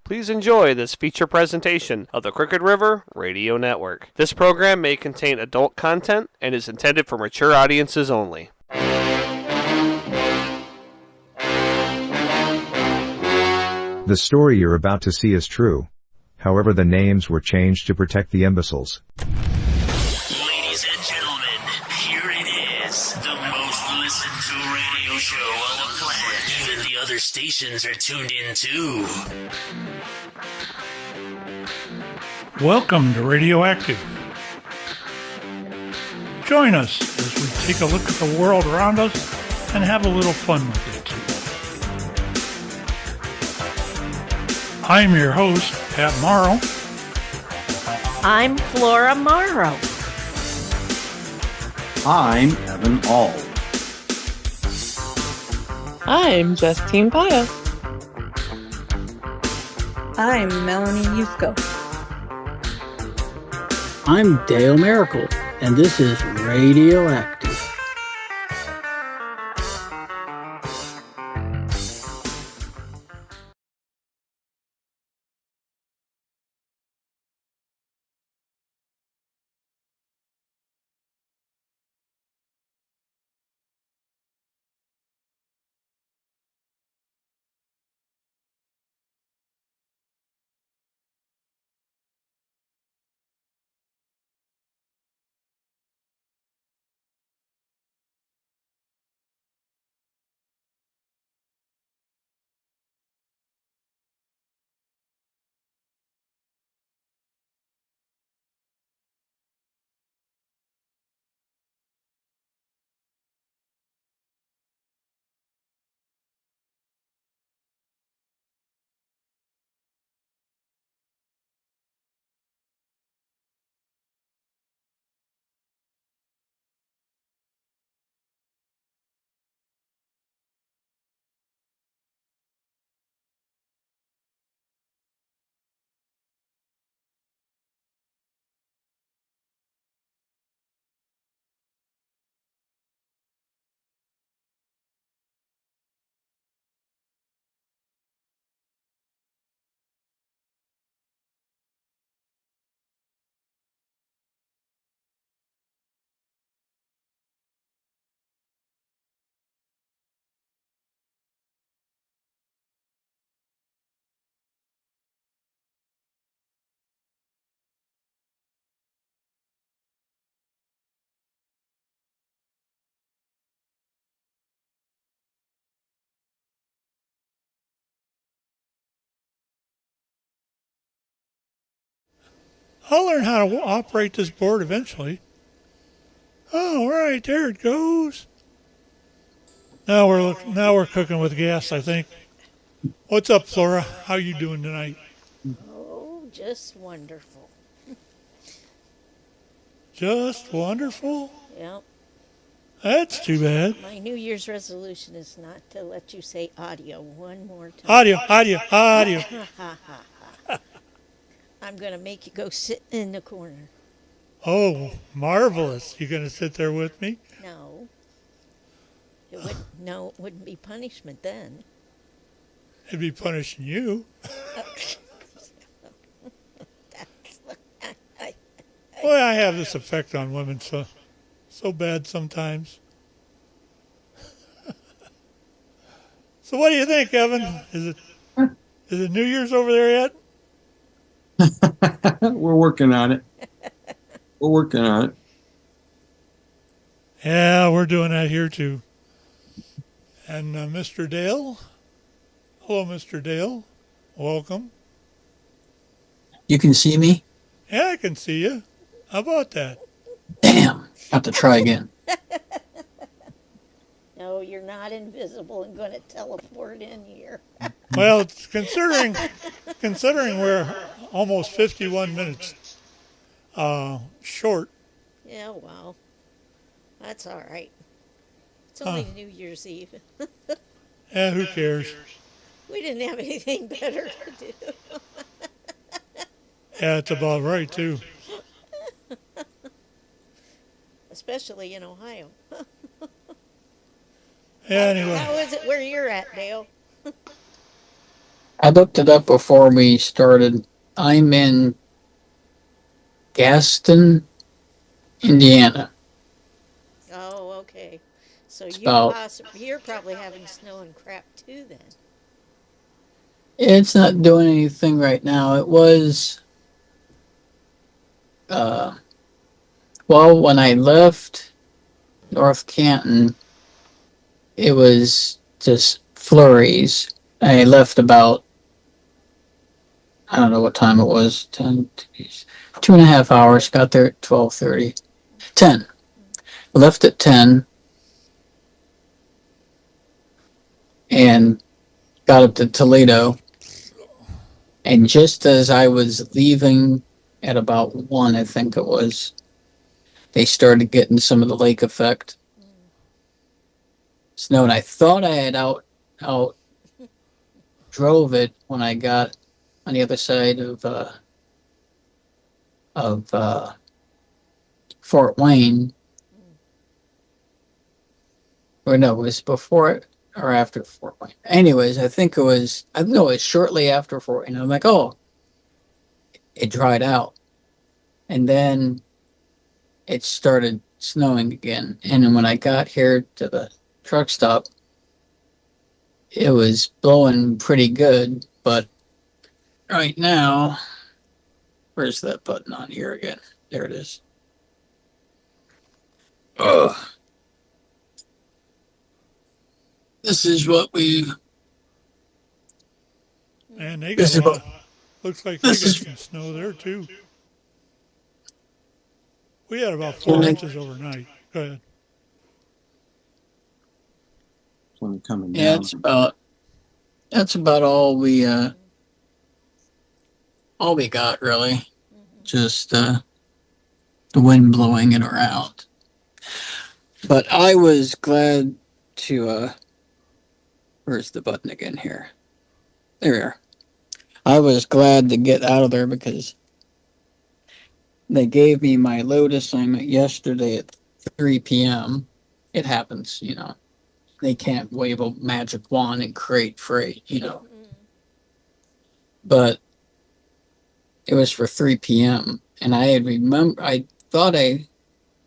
Please enjoy this feature presentation of the Crooked River Radio Network. This program may contain adult content and is intended for mature audiences only. The story you're about to see is true. However, the names were changed to protect the imbeciles. Ladies and gentlemen, here it is, the most listened to radio show on the planet. Even the other stations are tuned in too. Welcome to Radioactive. Join us as we take a look at the world around us and have a little fun with it. I'm your host, Pat Morrow. I'm Flora Morrow. I'm Evan Auld. I'm Justine Pyle. I'm Melanie Yusko. I'm Dale Miracle, and this is Radioactive. I'll learn how to operate this board eventually. Oh, right, there it goes. Now we're cooking with gas, I think. What's up, Flora? How you doing tonight? Oh, just wonderful. Just wonderful? Yep. That's too bad. My New Year's resolution is not to let you say audio one more time. Audio. I'm going to make you go sit in the corner. Oh, marvelous. You going to sit there with me? No. It wouldn't be punishment then. It'd be punishing you. Boy, I have this effect on women so bad sometimes. So what do you think, Evan? Is it New Year's over there yet? We're working on it. Yeah, we're doing that here too. And Mr. Dale. Hello, Mr. Dale. Welcome. You can see me? Yeah, I can see you. How about that? Damn, have to try again. No, you're not invisible and going to teleport in here. Well, considering we're almost 51 minutes short. Yeah, well, that's all right. It's only New Year's Eve. Yeah, who cares? We didn't have anything better to do. Yeah, it's about right, too. Especially in Ohio. Yeah, anyway. How is it where you're at, Dale? I looked it up before we started. I'm in Gaston, Indiana. Oh, okay. So It's about, you're probably having snow and crap too then. it's not doing anything right now. It was, uh, well, when I left North Canton, it was just flurries. I left about, I don't know what time it was, 10, 2.5 hours, got there at 12:30. 10. Left at 10 and got up to Toledo. And just as I was leaving at about 1, I think it was, they started getting some of the lake effect snow. And I thought I had out drove it when I got on the other side of Fort Wayne. Or no, it was before it or after Fort Wayne. Anyways, I think it was, I know it was shortly after Fort Wayne. I'm like, oh, it dried out. And then it started snowing again. And then when I got here to the truck stop, it was blowing pretty good. But right now, where's that button on here again? There it is. Ugh. This is what we've. And they This got is a lot. what. Looks like they This got is. some snow there too. We had about 4 inches overnight. Go ahead. When coming Yeah, down. it's about. That's about all we got really. Just the wind blowing it around. But I was glad to. Where's the button again here? There we are. I was glad to get out of there because they gave me my load assignment yesterday at 3 p.m. It happens, you know. They can't wave a magic wand and create freight, you know. But it was for 3 p.m. And I thought I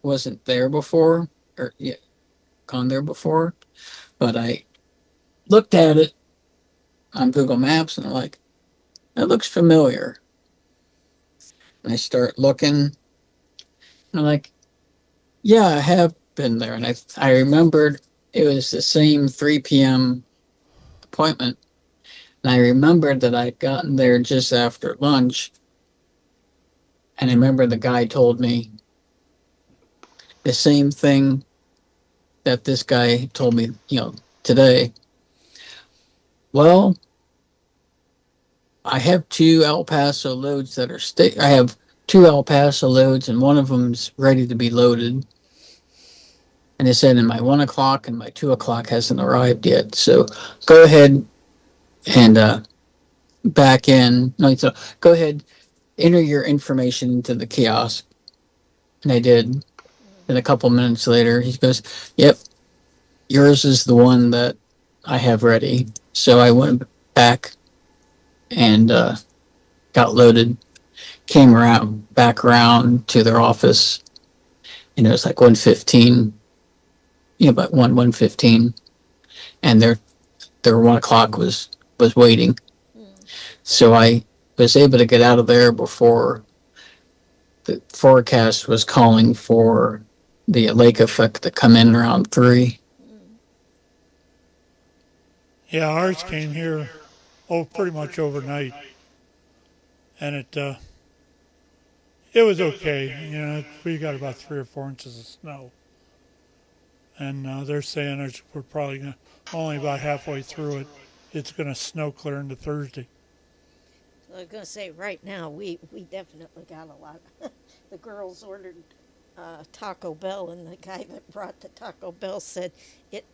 wasn't there before, or yeah, gone there before, but I looked at it on Google Maps and I'm like, that looks familiar. And I start looking and I'm like, yeah, I have been there. And I remembered it was the same 3 p.m. appointment. And I remembered that I'd gotten there just after lunch. And I remember the guy told me the same thing that this guy told me, today. Well, I have two El Paso loads that are I have two El Paso loads, and one of them's ready to be loaded. And they said, and my 1 o'clock and my 2 o'clock hasn't arrived yet. So go ahead and back in. No, so go ahead, enter your information into the kiosk. And I did. And a couple minutes later, he goes, "Yep, yours is the one that I have ready." So I went back and got loaded, came back around to their office, and it was like 1:15, about 1:15, and their 1 o'clock was waiting. So I was able to get out of there before the forecast was calling for the lake effect to come in around 3. Yeah, ours came here, pretty much overnight, and it was okay. We got about 3 or 4 inches of snow, and they're saying we're probably only about halfway through it. It's going to snow clear into Thursday. I was going to say, right now, we definitely got a lot. The girls ordered Taco Bell, and the guy that brought the Taco Bell said, it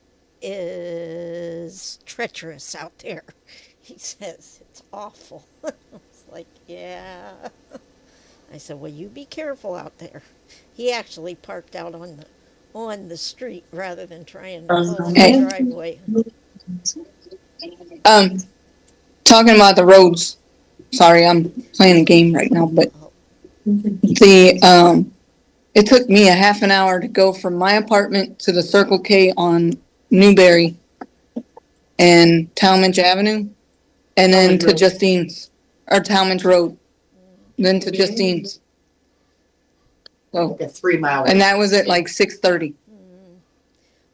is treacherous out there. He says, it's awful. It's like, yeah. I said, well, you be careful out there. He actually parked out on the street rather than trying to pull in the driveway. talking about the roads. Sorry, I'm playing a game right now, but it took me a half an hour to go from my apartment to the Circle K on Newberry and Talmadge Avenue, and then to Justine's, or Talmadge Road, then to Justine's. So, Like a 3 mile. and that was at like 6:30.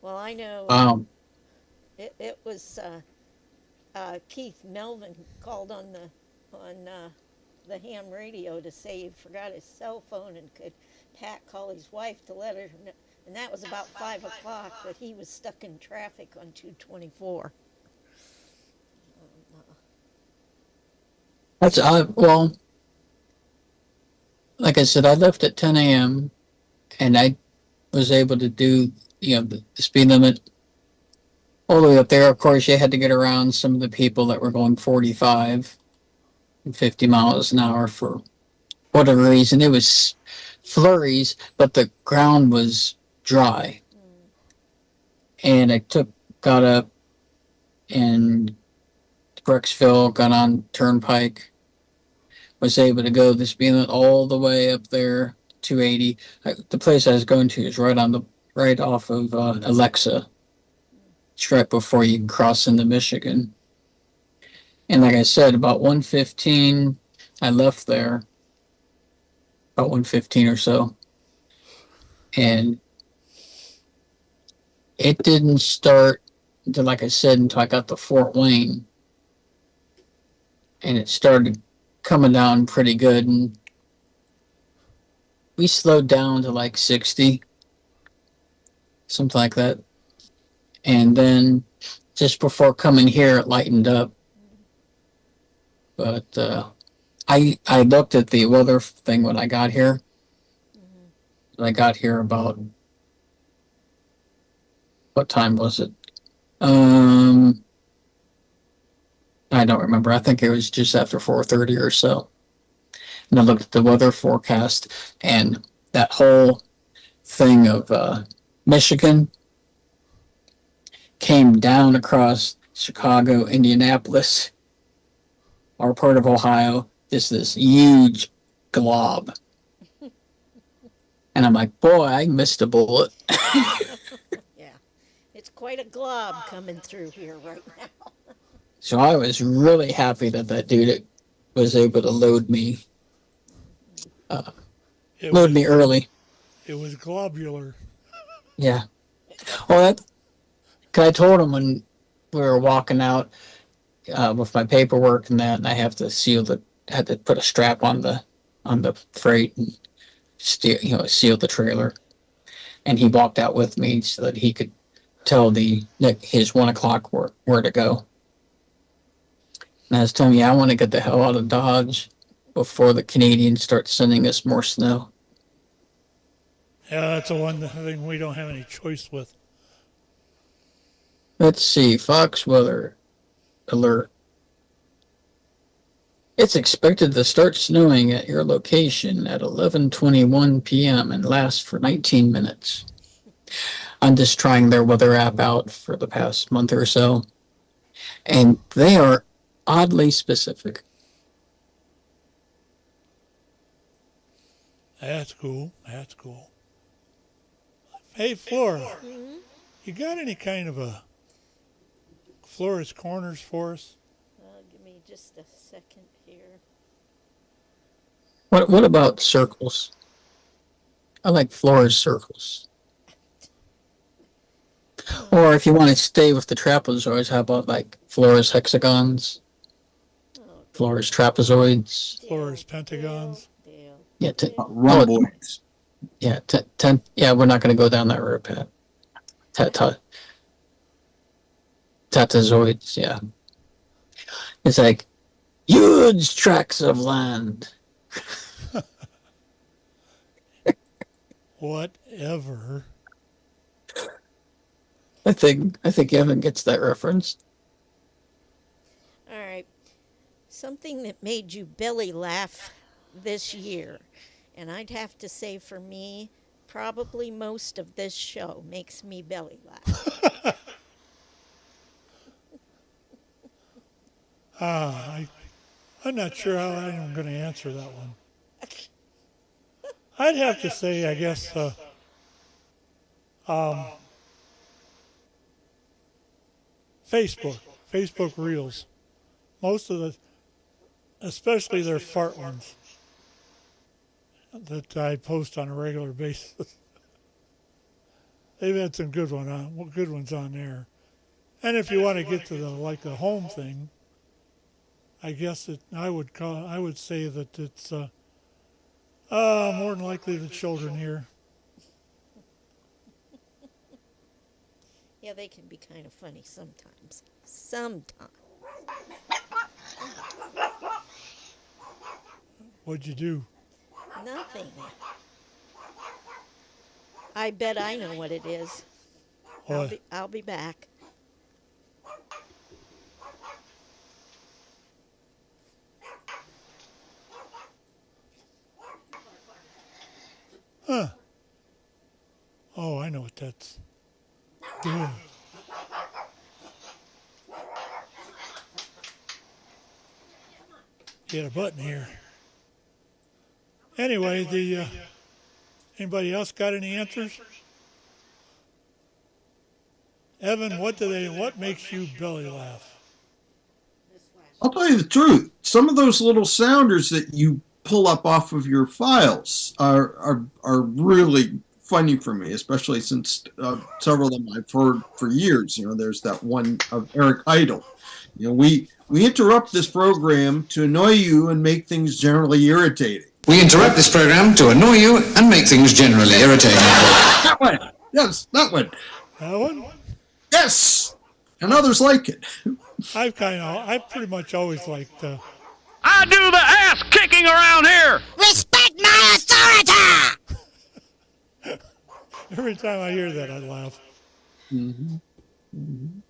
Well, I know it was Keith Melvin called on the ham radio to say he forgot his cell phone and could Pat call his wife to let her know. And that was about 5 o'clock, but he was stuck in traffic on 224. That's well, like I said, I left at 10 a.m. and I was able to do, the speed limit all the way up there. Of course, you had to get around some of the people that were going 45 and 50 miles an hour for whatever reason. It was flurries, but the ground was dry. And I got up in Brecksville, got on Turnpike, was able to go the speed limit all the way up there, 280. The place I was going to is right off of Alexa. It's right before you cross into Michigan. And like I said, about 1:15, I left there, about 1:15 or so. And it didn't start until, like I said, until I got to Fort Wayne. And it started coming down pretty good. And we slowed down to like 60, something like that. And then just before coming here, it lightened up. But I looked at the weather thing when I got here. I got here about, what time was it? I don't remember. I think it was just after 4:30 or so. And I looked at the weather forecast, and that whole thing of Michigan came down across Chicago, Indianapolis, our part of Ohio, just this huge glob. And I'm like, boy, I missed a bullet. Yeah, it's quite a glob coming through here right now. So I was really happy that dude was able to load me early. It was globular. Yeah. Well, I told him when we were walking out with my paperwork and that, and I have to had to put a strap on the freight and seal the trailer. And he walked out with me so that he could tell his 1 o'clock where to go. And I was telling you, I want to get the hell out of Dodge before the Canadians start sending us more snow. Yeah, that's the one thing we don't have any choice with. Let's see, Fox weather alert. It's expected to start snowing at your location at 11:21 p.m. and last for 19 minutes. I'm just trying their weather app out for the past month or so, and they are oddly specific. That's cool. That's cool. Hey, Flora, you got any kind of a Flora's Corners for us? Give me just a second here. What about circles? I like Flora's circles. Or if you want to stay with the trapezoids, how about like Flora's hexagons? Flora's trapezoids? Flora's pentagons? Yeah, rhomboids. Yeah, yeah, we're not going to go down that road, Pat. Trapezoids, yeah. It's like huge tracts of land. Whatever. I think Evan gets that reference. All right. Something that made you belly laugh this year. And I'd have to say for me, probably most of this show makes me belly laugh. I'm not sure how I'm going to answer that one. I'd have to say, I guess, Facebook Reels. Most of especially their fart ones that I post on a regular basis. They've had some good ones on there. And if you want to get to the home thing, I guess I would say that it's more than likely the children here. Yeah, they can be kind of funny sometimes. Sometimes. What'd you do? Nothing. I bet I know what it is. What? I'll be back. Huh. Oh, I know what that's doing. Get a button here. Anyway, anybody else got any answers? Evan, what makes you belly laugh? I'll tell you the truth. Some of those little sounders that you pull up off of your files are really funny for me, especially since several of them I've heard for years. You know, there's that one of Eric Idle. You know, we interrupt this program to annoy you and make things generally irritating. We interrupt this program to annoy you and make things generally irritating. That one. Yes, that one. That one? Yes, and others like it. I've pretty much always liked. I do the ass kicking around here. Respect my authority! Every time I hear that, I laugh. Mm-hmm. Mm-hmm.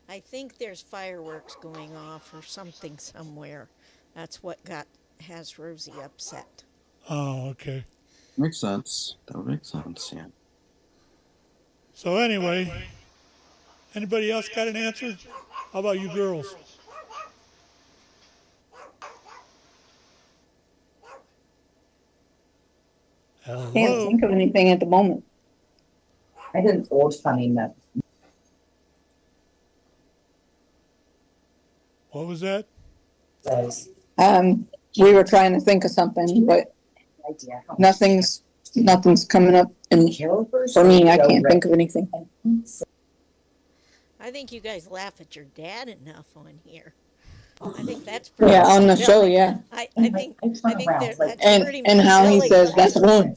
I think there's fireworks going off or something somewhere. That's what has Rosie upset. Oh, okay. Makes sense. That would make sense, yeah. So anyway, anybody else got an answer? How about you girls? Hello? Can't think of anything at the moment. I didn't old funny enough. What was that? We were trying to think of something, but nothing's coming up. And for me, I can't think of anything. I think you guys laugh at your dad enough on here. I think that's pretty Yeah, on the silly. show, yeah. I think that's pretty And much how he silly. says that's one.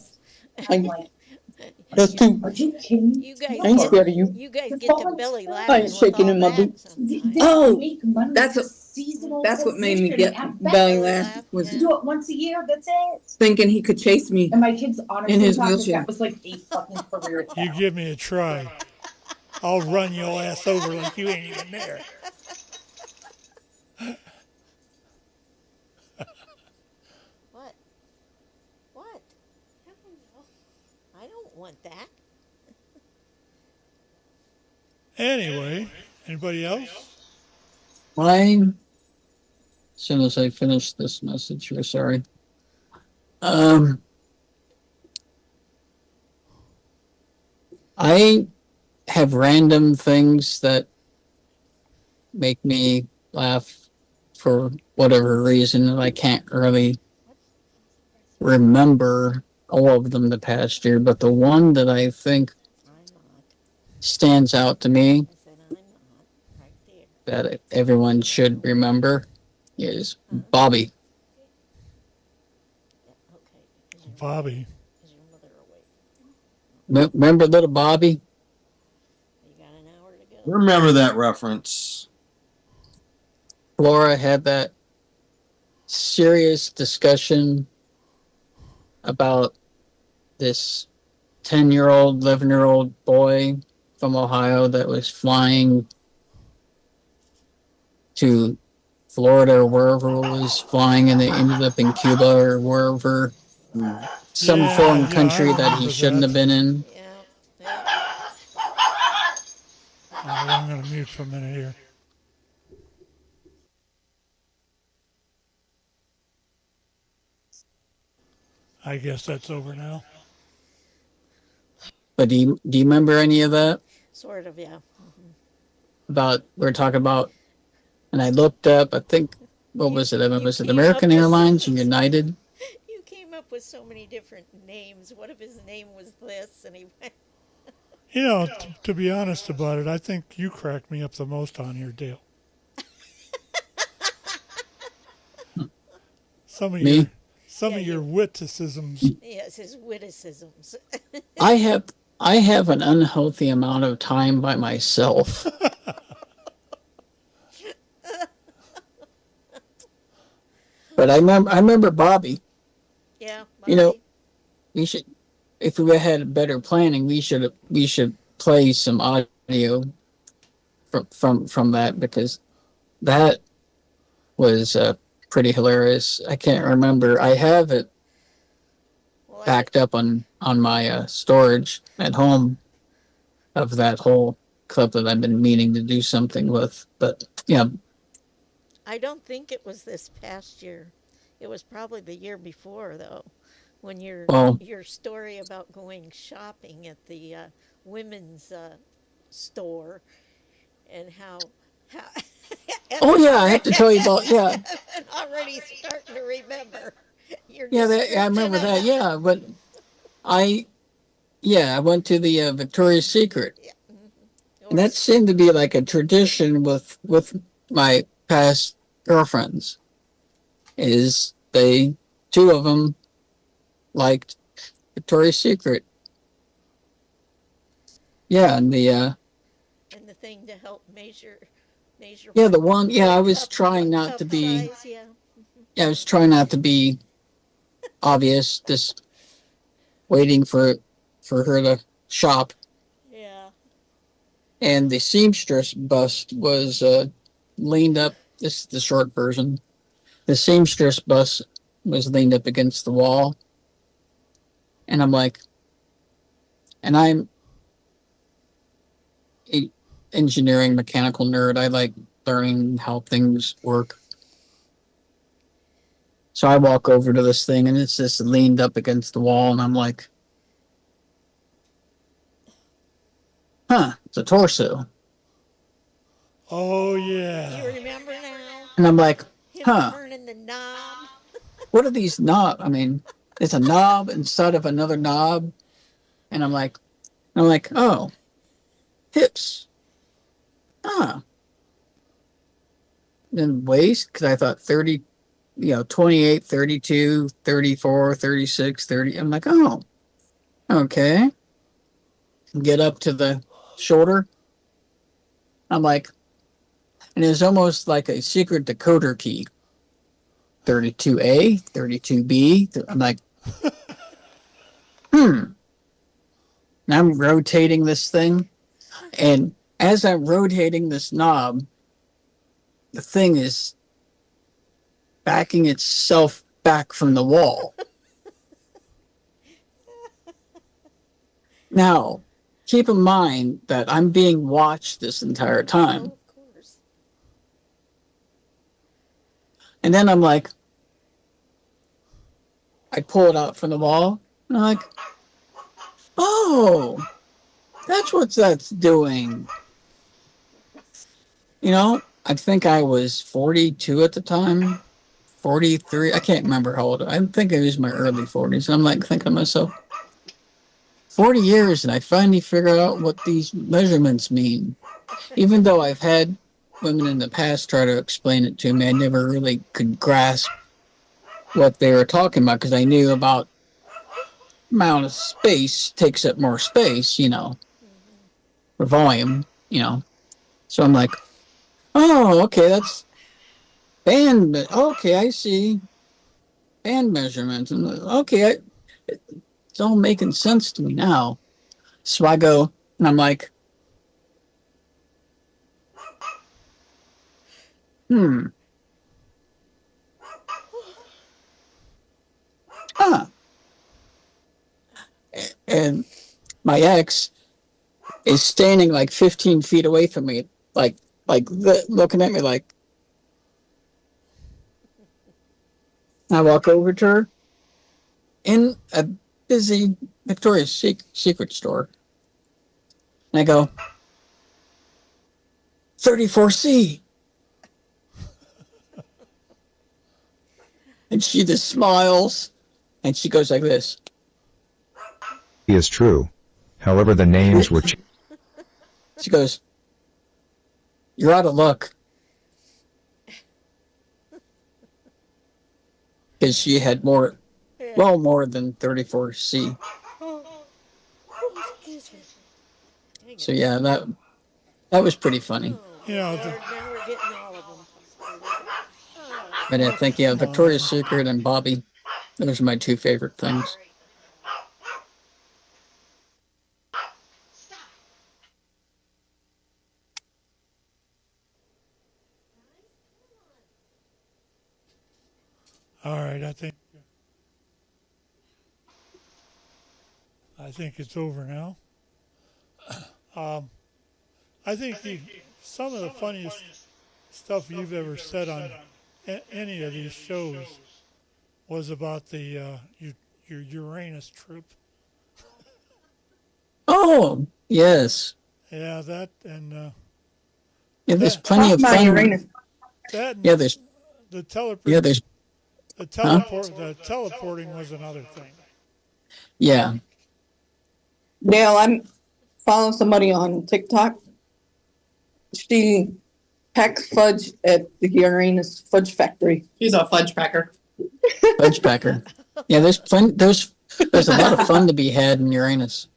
That's two. You guys I ain't scared of you. You guys get to belly laughing. I ain't shaking in my boots. Oh, that's what made me get belly laugh was Do it once a year. That's it. thinking he could chase me. And my kids honestly In his thought wheelchair. that was like a fucking career. You give me a try. I'll run your ass over like you ain't even there. What? What? I don't want that. Anyway, anybody else? As soon as I finish this message here, sorry. I have random things that make me laugh for whatever reason, and I can't really remember all of them the past year, but the one that I think stands out to me that everyone should remember is Bobby. Bobby. Remember little Bobby? Remember that reference. Flora had that serious discussion about this 10-year-old, 11-year-old boy from Ohio that was flying to Florida or wherever it was flying, and they ended up in Cuba or wherever. Some foreign country that he shouldn't have been in. All right, I'm going to mute for a minute here. I guess that's over now. But do you remember any of that? Sort of, yeah. About, we were talking about, and I looked up, I think, what was it? Was it came American up with Airlines or some- United? You came up with so many different names. What if his name was this? And he went, You know, to be honest about it, I think you cracked me up the most on here, Dale. Some of Me? your witticisms. yes, his witticisms. I have an unhealthy amount of time by myself. But I remember Bobby. Yeah. You know, we should, if we had better planning, we should play some audio from that, because that was pretty hilarious. I can't remember. I have it backed up on my storage at home of that whole clip that I've been meaning to do something with. But yeah, I don't think it was this past year. It was probably the year before, though, when your story about going shopping at the women's store and how oh yeah, I have to tell you about I'm already starting to remember. Your I remember that. Yeah, but I went to the Victoria's Secret. Yeah. Mm-hmm. And that seemed to be like a tradition with my past girlfriends. Is two of them liked Victoria's Secret. Yeah, and the thing to help measure. Yeah, the one. Yeah, I was trying not to be. Size, yeah. Yeah, I was trying not to be obvious. Just waiting for her to shop. Yeah. And the seamstress bust was leaned up. This is the short version. The seamstress bust was leaned up against the wall. And I'm like, and I'm an engineering mechanical nerd. I like learning how things work. So I walk over to this thing and it's just leaned up against the wall. And I'm like, it's a torso. Oh, yeah. You remember now? And I'm like, Him turning the knob. What are these knobs? I mean, it's a knob inside of another knob. And I'm like, oh, hips. Then waist, because I thought 30, 28, 32, 34, 36, 30. I'm like, oh, okay. Get up to the shoulder. I'm like, and it's almost like a secret decoder key. 32A, 32B. I'm like, And I'm rotating this thing. And as I'm rotating this knob, the thing is backing itself back from the wall. Now, keep in mind that I'm being watched this entire time. Oh, of course. And then I'm like, I pull it out from the wall. And I'm like, oh, that's what that's doing. I think I was 42 at the time, 43. I can't remember how old. I think it was my early 40s. I'm like thinking to myself, 40 years, and I finally figured out what these measurements mean. Even though I've had women in the past try to explain it to me, I never really could grasp what they were talking about, because I knew about amount of space takes up more space, for volume, So I'm like, oh, okay, that's band. Okay, I see. Band measurements. And okay, it's all making sense to me now. So I go, and I'm like, And my ex, is standing like 15 feet away from me, looking at me like. I walk over to her in a busy Victoria's Secret store. And I go, 34C. And she just smiles and she goes like this. Is true. However, the names were changed. She goes, you're out of luck. Because she had more than 34C. So yeah, that was pretty funny. Yeah. Now we're getting all of them. But I think, Victoria's Secret and Bobby, those are my two favorite things. All right, I think it's over now. I think some of the funniest stuff you've ever said on any of these shows was about the your Uranus trip. Oh, yes. Yeah, that and there's plenty of fun. That Yeah, there's the teleport. yeah, there's The teleporting was another thing. yeah. Dale, I'm following somebody on TikTok. She packs fudge at the Uranus Fudge Factory. He's a fudge packer. Fudge packer. Yeah, there's a lot of fun to be had in Uranus.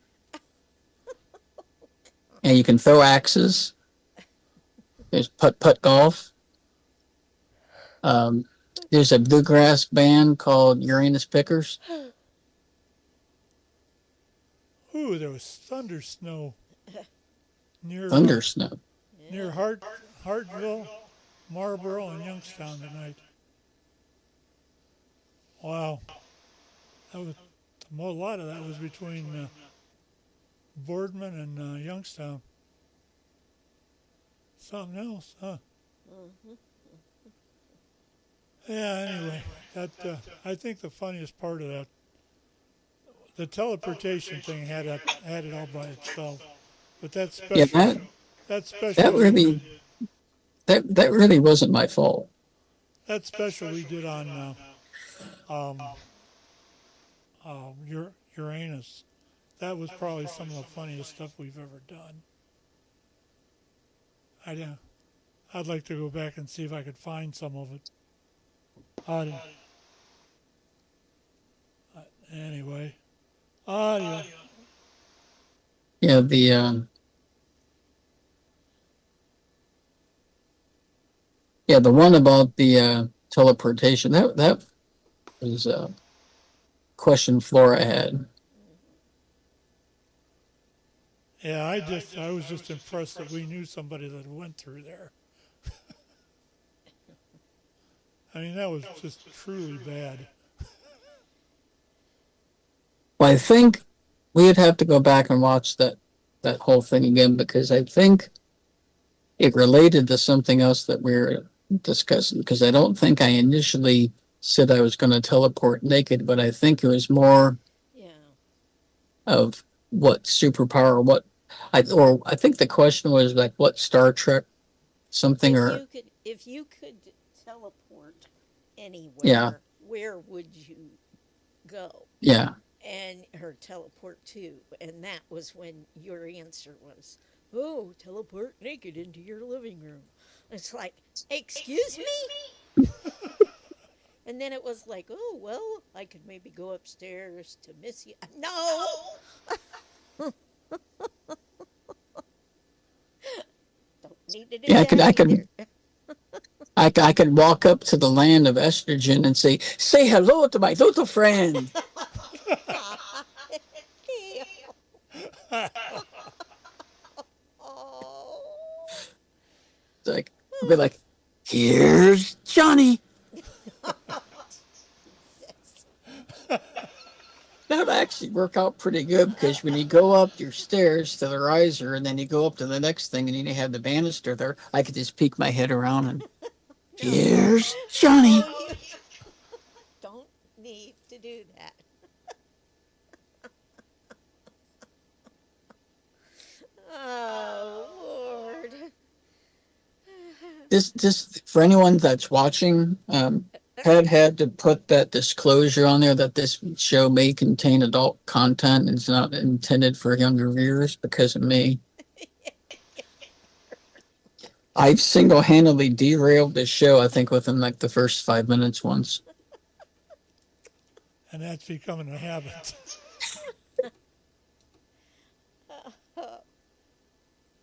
And you can throw axes. There's putt golf. There's a bluegrass band called Uranus Pickers. Ooh, there was thunder snow near near Hartville, Marlboro, and Youngstown tonight. Wow, that was a lot of that was between Boardman and Youngstown. Something else, huh? Yeah. Anyway, that I think the funniest part of that, the teleportation thing had it all by itself, but that special, that really wasn't my fault. That special we did on Uranus, that was probably some of the funniest stuff we've ever done. I'd like to go back and see if I could find some of it. Anyway, yeah. Yeah, the one about the teleportation, that was a question Flora had. Yeah, I was just impressed that we knew somebody that went through there. I mean, that was just truly bad. Well, I think we'd have to go back and watch that whole thing again, because I think it related to something else that we were discussing, because I don't think I initially said I was going to teleport naked, but I think it was more of what superpower, I think the question was like what Star Trek something if you could teleport anywhere, where would you go? Yeah. And her teleport too, and that was when your answer was, "Oh, teleport naked into your living room." It's like, excuse me. And then it was like, "Oh well, I could maybe go upstairs to miss you." No. Don't need to do that. I could walk up to the land of estrogen and say hello to my little friend. I'll be like, here's Johnny. That actually work out pretty good because when you go up your stairs to the riser and then you go up to the next thing and you have the banister there, I could just peek my head around and here's Johnny. No, you don't need to do that. Oh, Lord. This for anyone that's watching, Ted had to put that disclosure on there that this show may contain adult content and it's not intended for younger viewers because of me. I've single-handedly derailed this show, I think, within like the first 5 minutes once. And that's becoming a habit.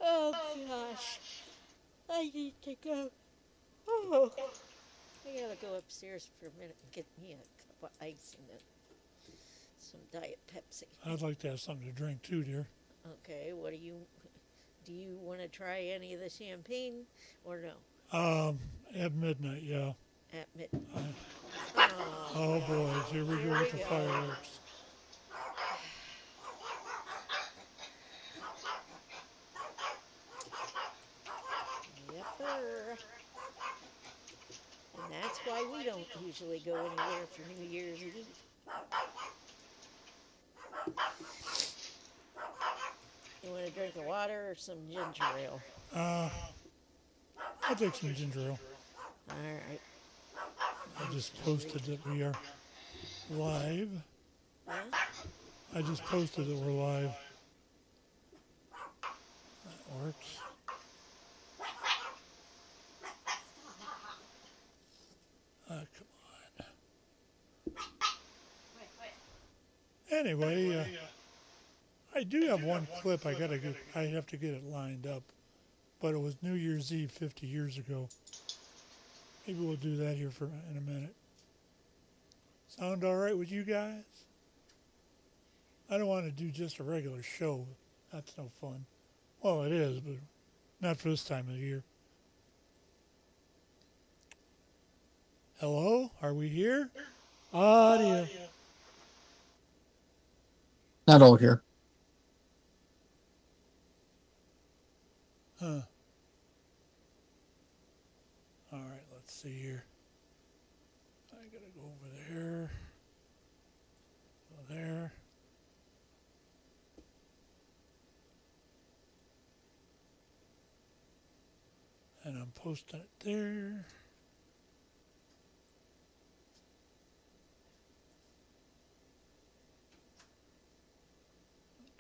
Oh, gosh. I need to go. Oh, I gotta go upstairs for a minute and get me a cup of ice and some Diet Pepsi. I'd like to have something to drink too, dear. Okay, what do you want to try any of the champagne or no? At midnight, yeah. At midnight. Oh, boys, here we go with the fireworks. Yepper. And that's why we don't usually go anywhere for New Year's Eve. You want a drink of water or some ginger ale? I'll take some ginger ale. All right. I just posted that we are live. Huh? I just posted that we're live. That works. Come on. Anyway, I do have one clip. I have to get it lined up, but it was New Year's Eve 50 years ago. Maybe we'll do that here in a minute. Sound all right with you guys? I don't want to do just a regular show. That's no fun. Well, it is, but not for this time of the year. Hello? Are we here? Audio. Not all here. Huh. All right, let's see here. I gotta go over there. Go there. And I'm posting it there.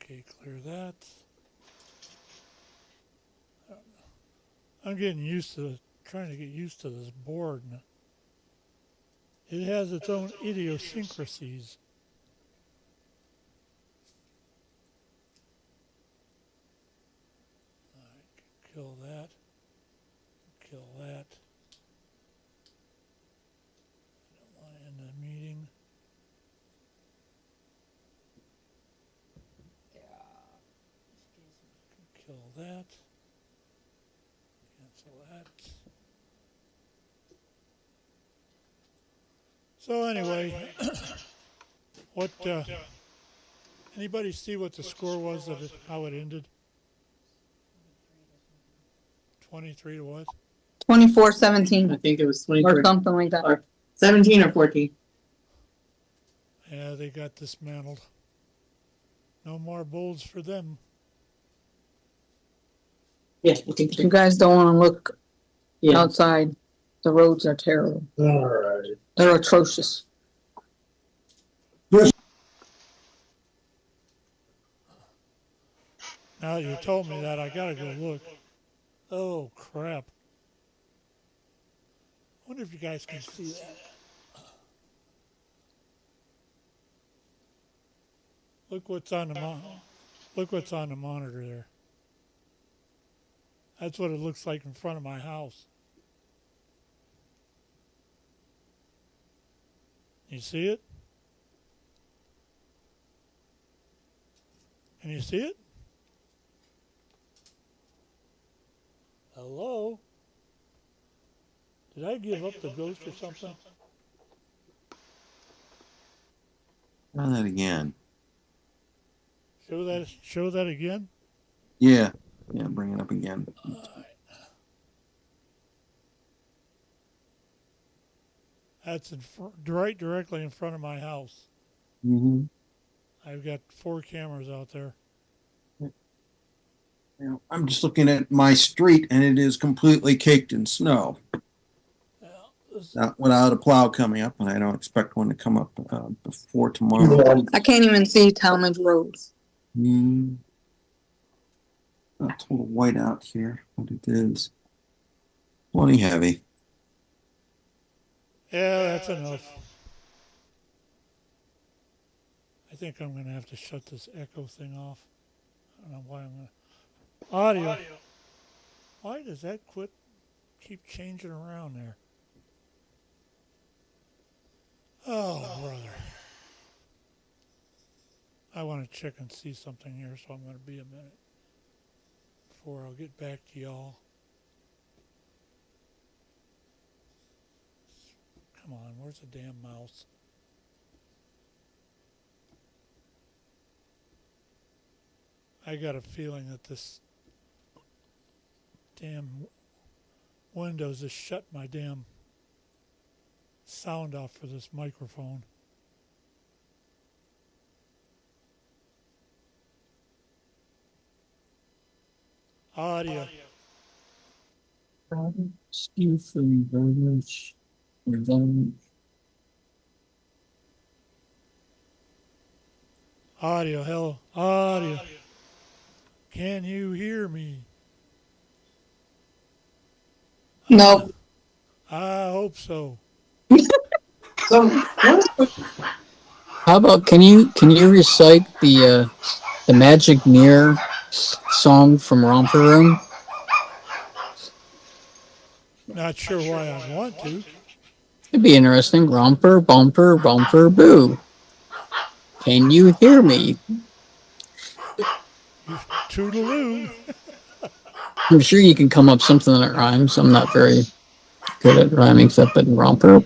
Okay, clear that. I'm getting trying to get used to this board. It has its own idiosyncrasies. I can kill that. Kill that. I don't want to end the meeting. Kill that. Cancel that. So anyway, what? Anybody see what the score was? How it ended? 23 to what? 24-17 I think it was or 23. something like that. Or 17 or 14. Yeah, they got dismantled. No more bowls for them. Yeah, I think You guys don't want to look yeah. outside. The roads are terrible. All right. They're atrocious. Now that you told me that, I gotta go look. Oh, crap. I wonder if you guys can see that. Look what's on the monitor there. That's what it looks like in front of my house. You see it? Can you see it? Hello? Did I give up the ghost or something? Run that again. Show that again. Yeah. Yeah, bring it up again. That's directly in front of my house. Mm-hmm. I've got 4 cameras out there. I'm just looking at my street, and it is completely caked in snow. Not without a plow coming up, and I don't expect one to come up before tomorrow. I can't even see Talmadge Road. Not total white out here, but it is plenty heavy. Yeah, that's enough. I think I'm going to have to shut this echo thing off. I don't know why I'm going to. Audio. Why does that keep changing around there? Oh, brother. I want to check and see something here, so I'm going to be a minute before I'll get back to y'all. Come on, where's the damn mouse? I got a feeling that this damn Windows has shut my damn sound off for this microphone. Audio. Stew food, beverage, revenge. Audio, hello. Audio. Can you hear me? No. I hope so. How about can you recite the Magic Mirror song from Romper Room? Not sure why I'd want to. It'd be interesting. Romper, bumper, bumper, boo. Can you hear me? Toodaloo. I'm sure you can come up something that rhymes. I'm not very good at rhyming stuff, but romper.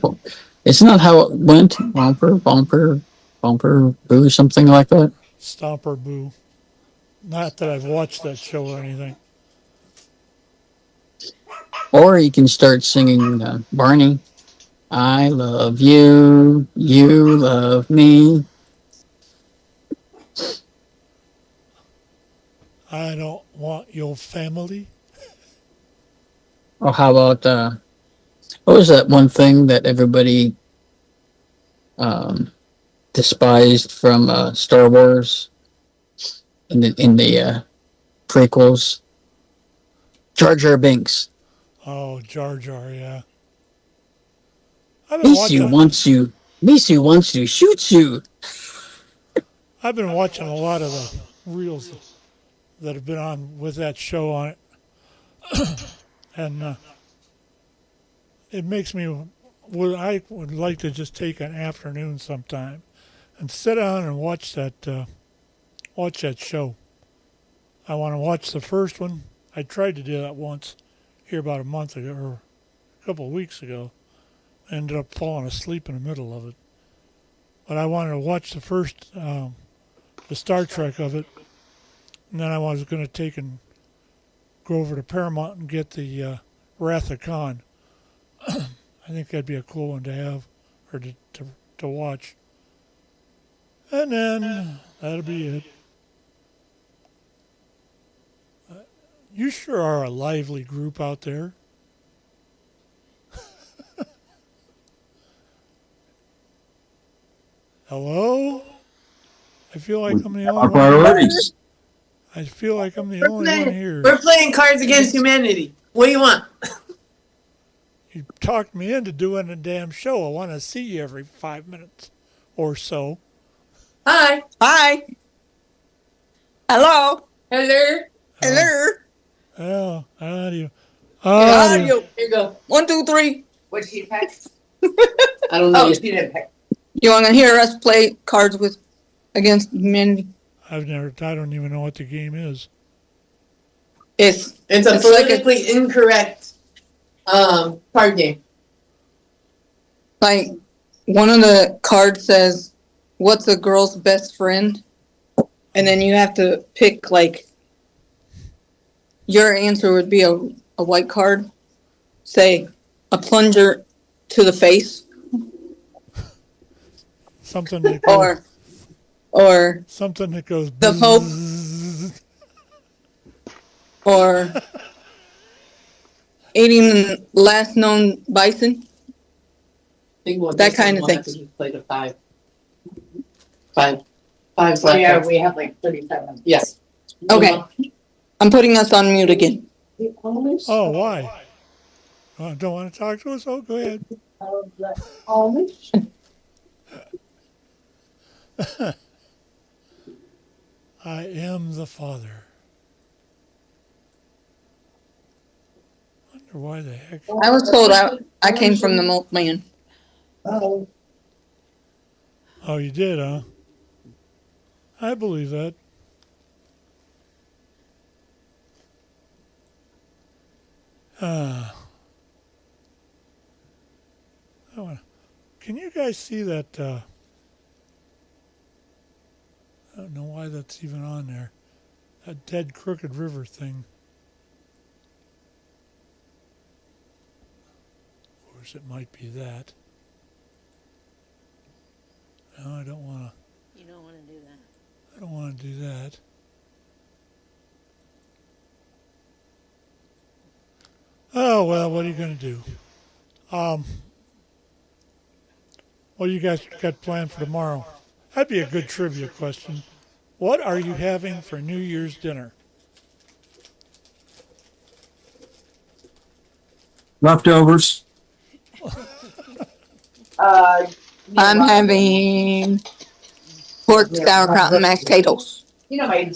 It's not how it went. Romper, bumper, bumper, boo, something like that. Stomper Boo. Not that I've watched that show or anything. Or you can start singing Barney. I love you, you love me. I don't want your family. Or how about, what was that one thing that everybody despised from Star Wars in the prequels? Jar Jar Binks. Oh, Jar Jar, yeah. Misu wants to shoot you. I've been watching a lot of the reels that have been on with that show on it. And it makes me, I would like to just take an afternoon sometime and sit down and watch that show. I want to watch the first one. I tried to do that once here about a month ago or a couple of weeks ago. I ended up falling asleep in the middle of it. But I wanted to watch the first, the Star Trek of it. And then I was going to take and go over to Paramount and get the Wrath of Khan. I think that'd be a cool one to have or to watch. And then that'll be it. You sure are a lively group out there. Hello? I feel like I'm the only one. I feel like I'm the only one here. We're playing Cards Against Humanity. What do you want? You talked me into doing a damn show. I want to see you every 5 minutes or so. Hi. Hi. Hello. Hello. Hello. Oh, audio. Audio. Here you go. 1, 2, 3. What she pick? I don't know. Oh, she didn't pick. You want to hear us play Cards Against Humanity? I don't even know what the game is. It's a politically incorrect card game. Like, one of the cards says, "What's a girl's best friend?" And then you have to pick, like, your answer would be a white card. Say, a plunger to the face. Something that goes, Or something that goes. the Pope. Or eating the last known bison. That kind of thing. Play the five Yeah, we have like 37. Yes. Okay. I'm putting us on mute again. Oh, why? Don't want to talk to us? Oh, go ahead. Amish. I am the Father. Wonder why the heck. I was told I came from the milkman. Oh. Oh, you did, huh? I believe that. Can you guys see that? I don't know why that's even on there. That dead Crooked River thing. Of course, it might be that. No, I don't want to. You don't want to do that. I don't want to do that. Oh, well, what are you going to do? What do you guys got planned for tomorrow? That'd be a good trivia question. What are you having for New Year's dinner? Leftovers. I'm having pork, sauerkraut, and mashed potatoes. You know, my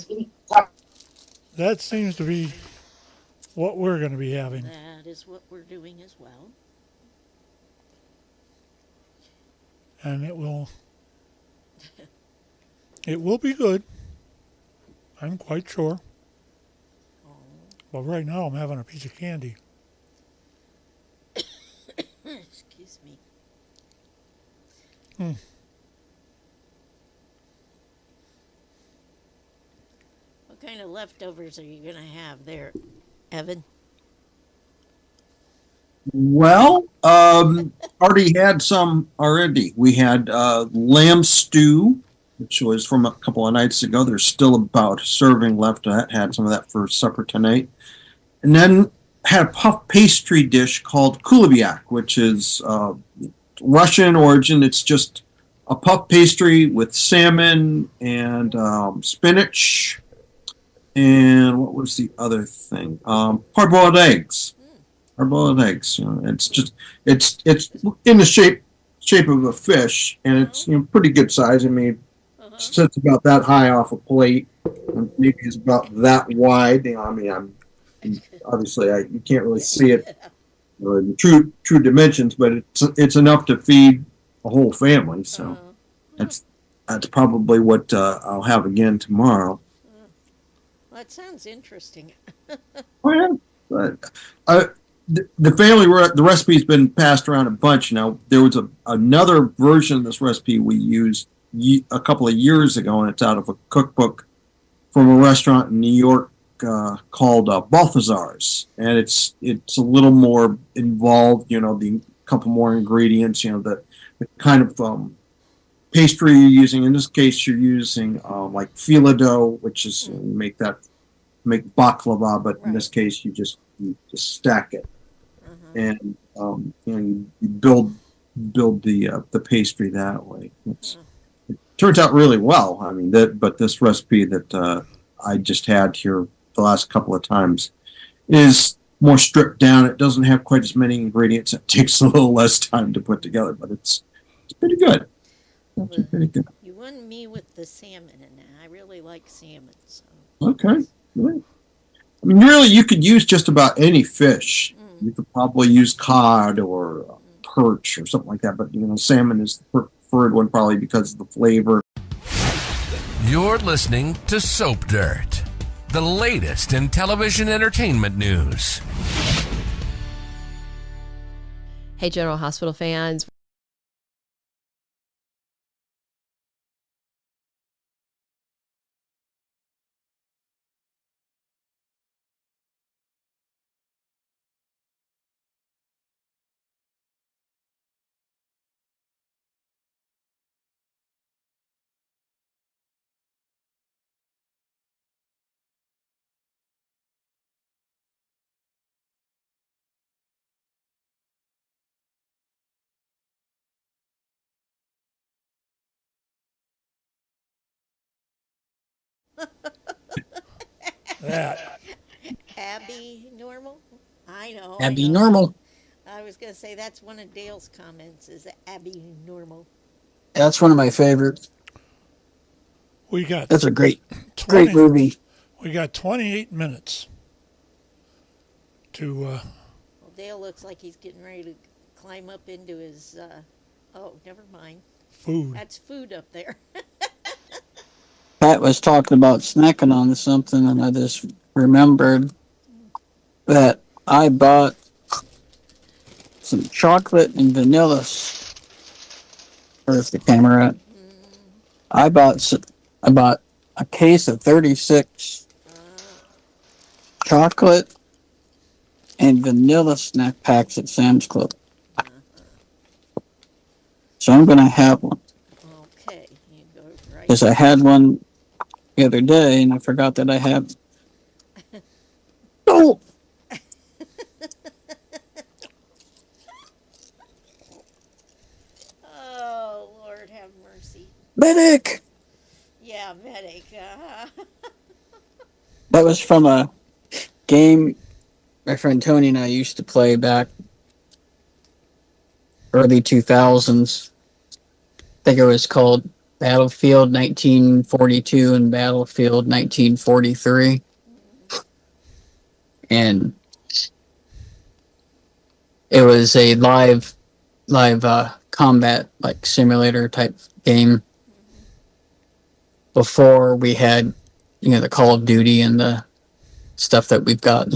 That seems to be what we're going to be having. That is what we're doing as well. And it will be good. I'm quite sure. But right now I'm having a piece of candy. Excuse me. What kind of leftovers are you going to have there, Evan? Well, already had some already. We had lamb stew, which was from a couple of nights ago. There's still about a serving left. I had some of that for supper tonight. And then had a puff pastry dish called kulibiak, which is Russian origin. It's just a puff pastry with salmon and spinach. And what was the other thing? Hard-boiled eggs. Hard-boiled eggs. You know, it's in the shape of a fish, and it's pretty good size. I mean, it sits about that high off a plate, and maybe it's about that wide. I mean, obviously you can't really see it in true dimensions, but it's enough to feed a whole family. So that's probably what I'll have again tomorrow. Well, that sounds interesting. Oh yeah, but the family the recipe's been passed around a bunch. Now there was another version of this recipe we used a couple of years ago, and it's out of a cookbook from a restaurant in New York called Balthazar's, and it's a little more involved. The couple more ingredients. The kind of pastry you're using. In this case, you're using like fila dough, which is make baklava, but in this case, you just stack it, and you build the pastry that way. It turns out really well. I mean, but this recipe that I just had here the last couple of times is more stripped down. It doesn't have quite as many ingredients. It takes a little less time to put together, but it's pretty good. It's pretty good. You won me with the salmon, and I really like salmon. So. Okay. Right. I mean, really, you could use just about any fish. You could probably use cod or perch or something like that, but salmon is the preferred one probably because of the flavor. You're listening to Soap Dirt, the latest in television entertainment news. Hey, General Hospital fans. That. Abby normal? I know. Abby normal. I was going to say that's one of Dale's comments is Abby normal. That's one of my favorites. We got That's a great 20, movie. We got 28 minutes to. Well, Dale looks like he's getting ready to climb up into his. Oh, never mind. Food. That's food up there. Pat was talking about snacking on something, and I just remembered that I bought some chocolate and vanilla. Where's the camera at? I bought a case of 36 chocolate and vanilla snack packs at Sam's Club. So I'm going to have one. Okay. You go right. Because I had one the other day, and I forgot that I had. Oh! Oh, Lord have mercy. Medic! Yeah, medic. That was from a game my friend Tony and I used to play back early 2000s. I think it was called Battlefield 1942 and Battlefield 1943. And it was a live combat like simulator type game before we had the Call of Duty and the stuff that we've got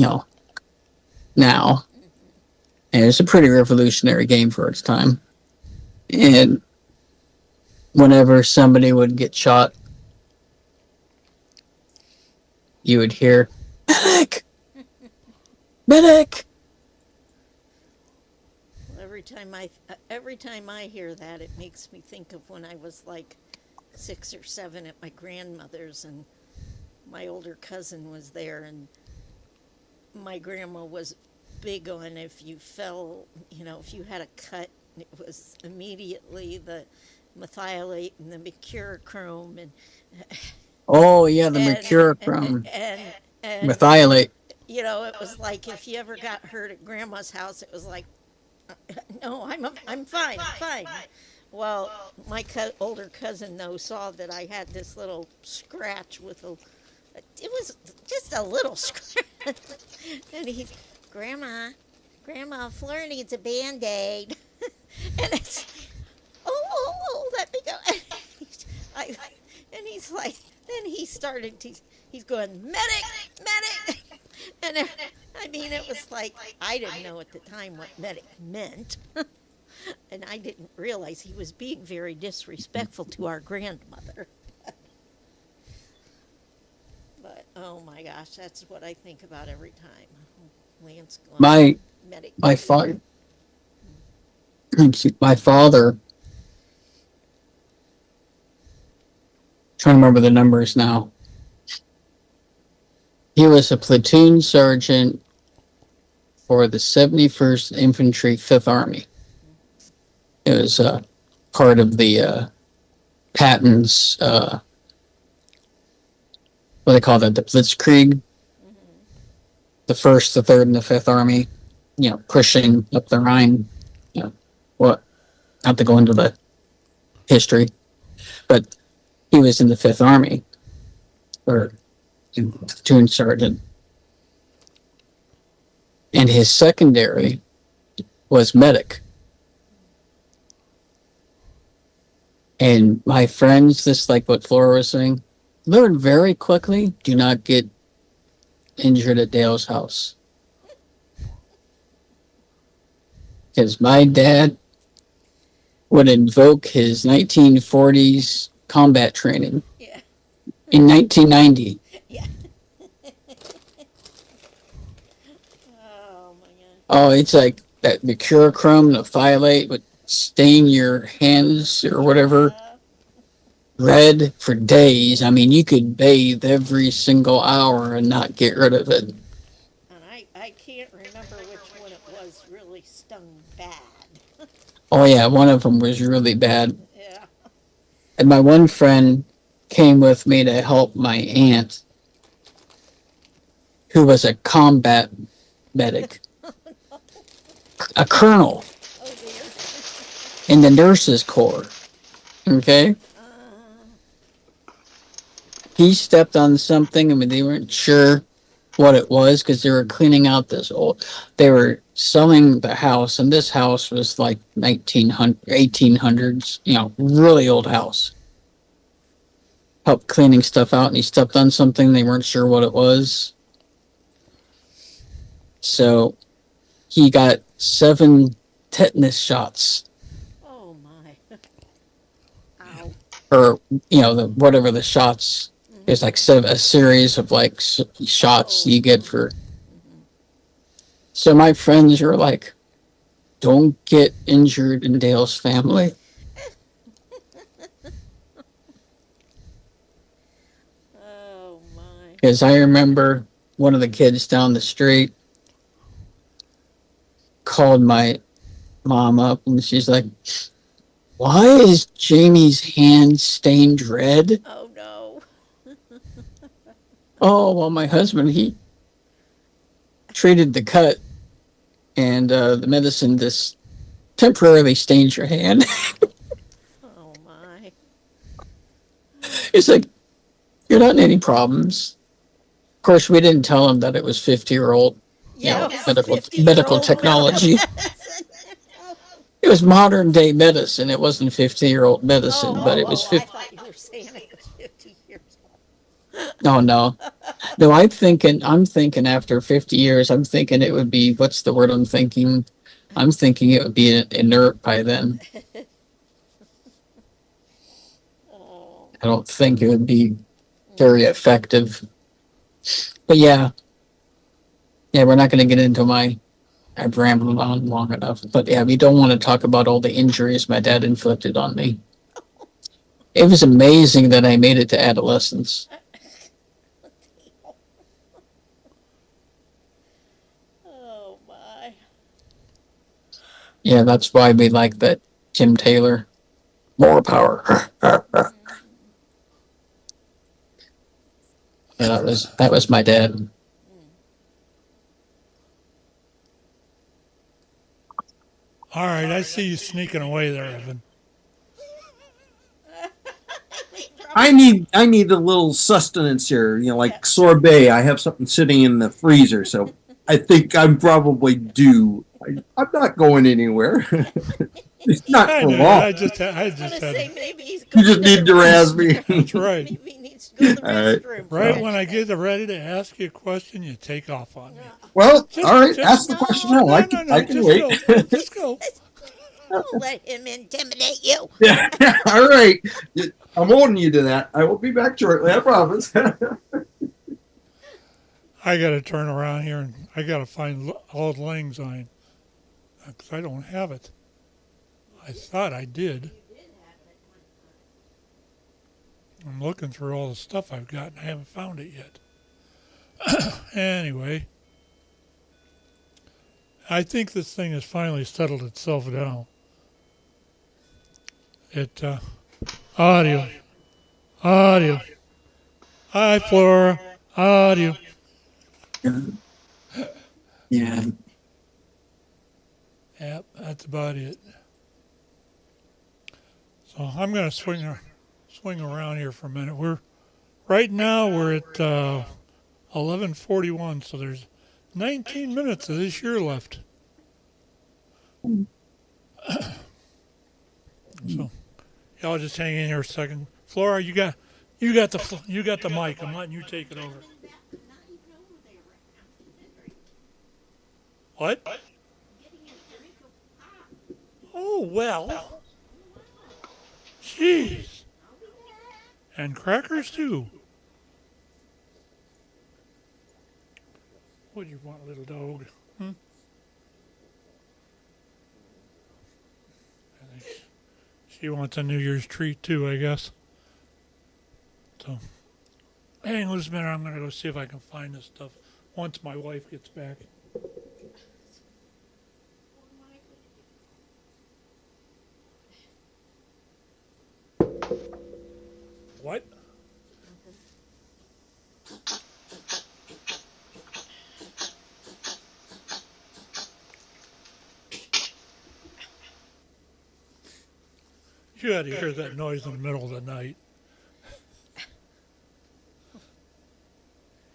now. And it's a pretty revolutionary game for its time. And whenever somebody would get shot, you would hear, "Medic! Medic!" Well, every time I hear that, it makes me think of when I was like 6 or 7 at my grandmother's, and my older cousin was there, and my grandma was big on if you fell, if you had a cut, it was immediately the methylate and the mercurochrome and Oh yeah, the mercurochrome. And Methylate. it was like if you ever got hurt at grandma's house, it was like, no, I'm fine, I'm fine. Well, my older cousin though saw that I had this little scratch with it was just a little scratch, and Grandma, Flora needs a Band-Aid. And it's, let me go. And he's like, then he started, he's going, medic. And it was like, I didn't know at the time what medic meant. And I didn't realize he was being very disrespectful to our grandmother. But, oh my gosh, that's what I think about every time. Lance going, medic. My father, trying to remember the numbers now. He was a platoon sergeant for the 71st Infantry 5th Army. It was part of the Patton's, what do they call that, the Blitzkrieg? The 1st, the 3rd, and the 5th Army, pushing up the Rhine. Not to go into the history, but he was in the 5th Army, or platoon sergeant. And his secondary was medic. And my friends, just like what Flora was saying, learn very quickly, do not get injured at Dale's house. Because my dad would invoke his 1940s combat training in 1990. Yeah. Oh, it's like that mercurochrome, the phthalate would stain your hands or whatever red for days. I mean, you could bathe every single hour and not get rid of it. And I can't remember which one it was really stung bad. Oh yeah, one of them was really bad. Yeah. And my one friend, came with me to help my aunt, who was a combat medic, a colonel in the nurses corps. Okay. He stepped on something. I mean, they weren't sure what it was because they were cleaning out this old. They were selling the house, and this house was like 1800s, really old house. Helped cleaning stuff out, and he stepped on something. They weren't sure what it was. So he got 7 tetanus shots. Oh, my. Ow. Or, whatever the shots. There's like a series of like shots you get for. So my friends are like, don't get injured in Dale's family. Oh, my. Because I remember one of the kids down the street called my mom up and she's like, why is Jamie's hand stained red? Oh, no. Oh, well, my husband, he treated the cut and the medicine just temporarily stains your hand. Oh, my. It's like, you're not in any problems. Of course, we didn't tell him that it was 50-year-old medical technology. It was modern day medicine. It wasn't 50-year-old medicine, but it was 50. I thought you were saying it was 50 years No. No, I'm thinking after 50 years, I'm thinking it would be, what's the word I'm thinking? I'm thinking it would be inert by then. I don't think it would be very effective. But yeah, we're not going to get into I've rambled on long enough. But yeah, we don't want to talk about all the injuries my dad inflicted on me. It was amazing that I made it to adolescence. Oh, my. Yeah, that's why we like that Tim Taylor. More power. Yeah, that was my dad. All right, I see you sneaking away there, Evan. I need a little sustenance here, like sorbet. I have something sitting in the freezer, so I think I'm probably due. I'm not going anywhere. It's not for long. I just had say maybe he's you just need to razz me. That's right. Maybe he needs to go to the restroom. Right when I get ready to ask you a question, you take off on me. Well, all right, ask the question now. I can wait. Just go. Don't let him intimidate you. Yeah, all right. I'm holding you to that. I will be back shortly, I promise. I got to turn around here and I got to find Auld Lang Syne because I don't have it. I thought I did. I'm looking through all the stuff I've got and I haven't found it yet. Anyway, I think this thing has finally settled itself down. Audio. Hi, Flora. Audio. Yeah. Yep, that's about it. So I'm going to swing around here for a minute. Right now we're at 11:41, so there's 19 minutes of this year left. So, y'all just hang in here a second. Flora, you got the mic. I'm letting you take it over. What? Oh, well. Jeez. And crackers, too. What do you want, little dog? I think she wants a New Year's treat, too, I guess. So, hang on just a minute. I'm going to go see if I can find this stuff once my wife gets back. What? You had to hear that noise in the middle of the night.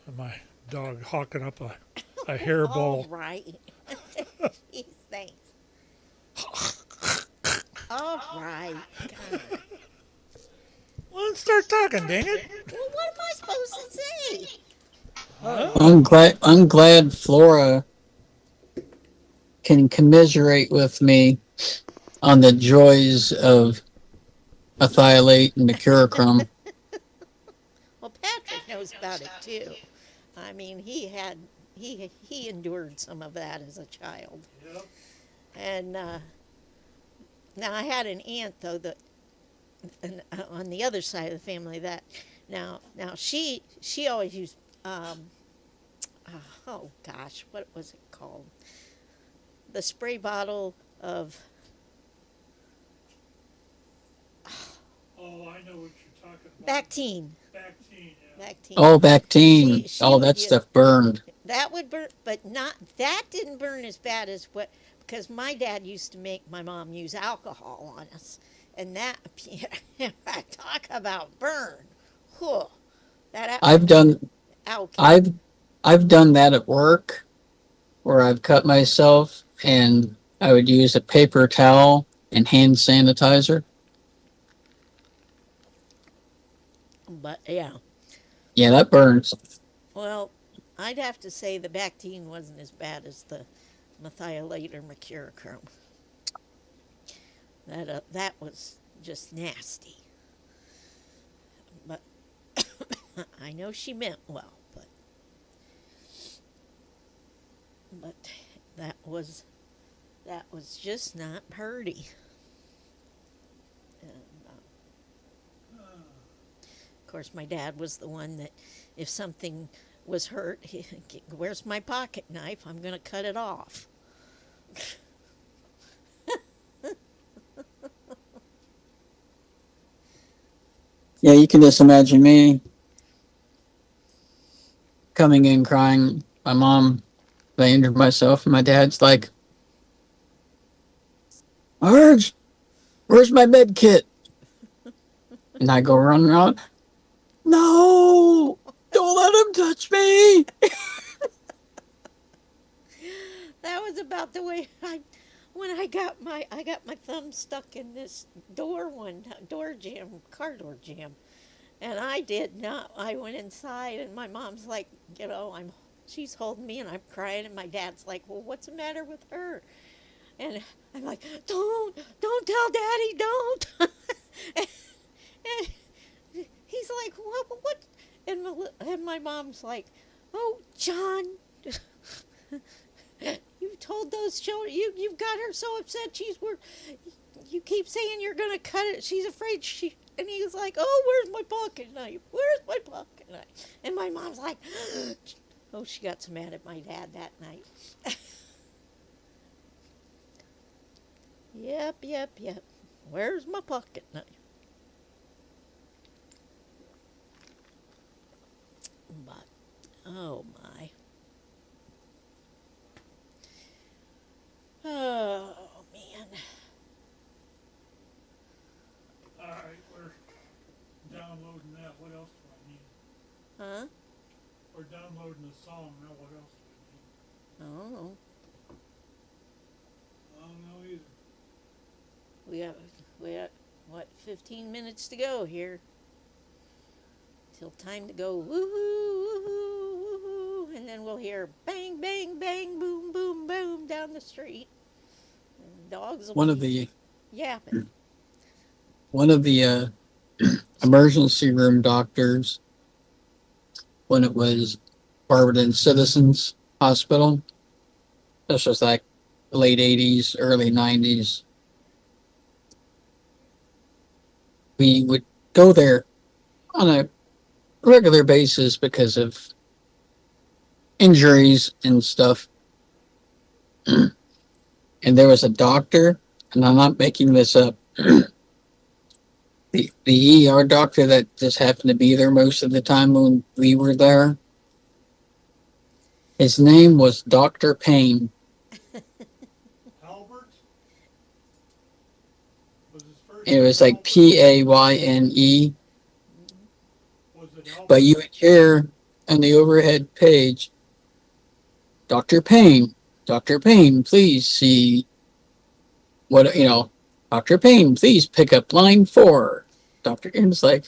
And my dog hawking up a hairball. All right. Jeez, thanks. All right. God. Well, let's start talking, dang it. Well, what am I supposed to say? I'm glad Flora can commiserate with me on the joys of methylate and mercurochrome. Well, Patrick knows about it too. I mean, he endured some of that as a child. Yep. And now I had an aunt though that on the other side of the family that now she always used oh gosh, what was it called? The spray bottle of Oh, I know what you're talking about. Bactine. Bactine, yeah. Bactine. Oh, Bactine. She All would that use- stuff burned. That would burn, but not that didn't burn as bad as what because my dad used to make my mom use alcohol on us, and that I talk about burn. Whew, that I've done alcohol. I've done that at work where I've cut myself and I would use a paper towel and hand sanitizer. But yeah, Yeah, that burns. well, I'd have to say the Bactine wasn't as bad as the methylate or mercurochrome. That was just nasty. But I know she meant well, but that was just not pretty. And, of course, my dad was the one that if something was hurt, where's my pocket knife? I'm going to cut it off. Yeah, you can just imagine me coming in crying. My mom, I injured myself, and my dad's like, Marge, where's my med kit? And I go running around, no, don't let him touch me. That was about the way when I got my thumb stuck in this door jam, car door jam. And I did not. I went inside and my mom's like, she's holding me and I'm crying and my dad's like, well, what's the matter with her? And I'm like, don't tell Daddy, don't. and he's like, what? And my mom's like, oh, John, you told those children, you've got her so upset. You keep saying you're going to cut it. She's afraid and he's like, oh, where's my pocket knife? Where's my pocket knife? And my mom's like, oh, she got so mad at my dad that night. Yep. Where's my pocket knife? But, oh my. Oh, man. All right, we're downloading that. What else do I need? Huh? We're downloading the song. Now what else do I don't know. I don't know either. We have, what, 15 minutes to go here. Till time to go woohoo, woohoo, woohoo. And then we'll hear bang, bang, bang, boom, boom, boom down the street. And dogs will be yapping. One of the emergency room doctors, when it was Barberton Citizens Hospital, this was like late 80s, early 90s. We would go there on a regular basis because of injuries and stuff. And there was a doctor, and I'm not making this up, the ER doctor that just happened to be there most of the time when we were there. His name was Dr. Payne. Albert? Was his first It was like Payne, but you would hear on the overhead page, Dr. Payne, Dr. Payne, please see what, Dr. Payne, please pick up line 4. Dr. Payne's like,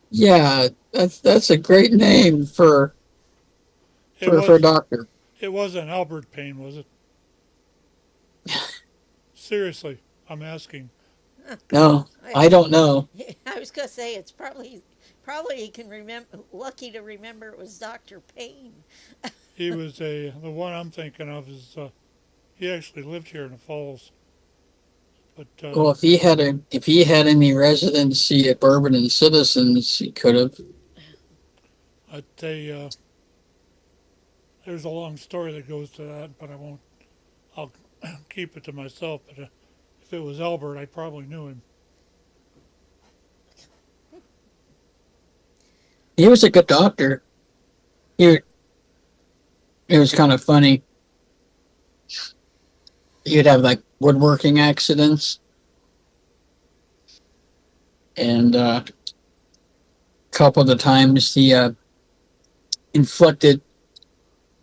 yeah, that's a great name for a doctor. It wasn't Albert Payne, was it? Seriously, I'm asking. No, I don't know. I was gonna say it's probably he can remember. Lucky to remember it was Dr. Payne. He was the one I'm thinking of is he actually lived here in the Falls. But Well, if he had any residency at Bourbon and Citizens, he could have. I'd say there's a long story that goes to that, but I won't. I'll keep it to myself. But if it was Albert, I probably knew him. He was a good doctor. It was kind of funny. You'd have like woodworking accidents, and a couple of the times he inflicted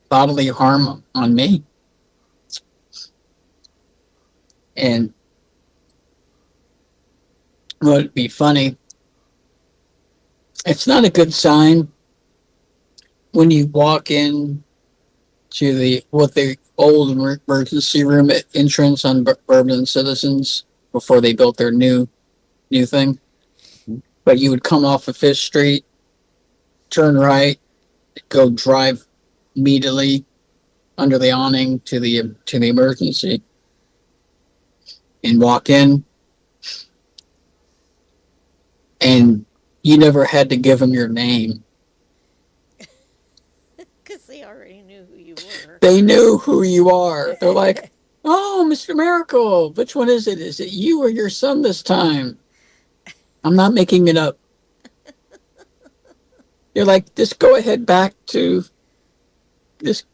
bodily harm on me, and would be funny. It's not a good sign when you walk in to the old emergency room entrance on Bourbon and Citizens before they built their new thing. But you would come off of Fifth Street, turn right, go drive immediately under the awning to the emergency, and walk in, and you never had to give them your name. Because they already knew who you were. They knew who you are. They're like, oh, Mr. Miracle, which one is it? Is it you or your son this time? I'm not making it up. You're like, just go ahead back to this.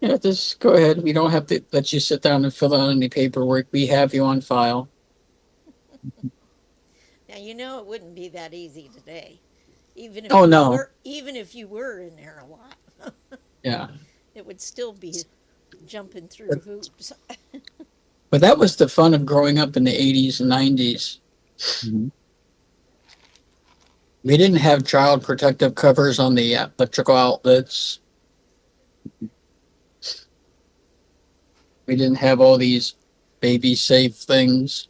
Yeah, just go ahead. We don't have to let you sit down and fill out any paperwork. We have you on file. Now it wouldn't be that easy today, even if even if you were in there a lot. Yeah. It would still be jumping through hoops. But that was the fun of growing up in the 80s and 90s. Mm-hmm. We didn't have child protective covers on the electrical outlets. We didn't have all these baby safe things.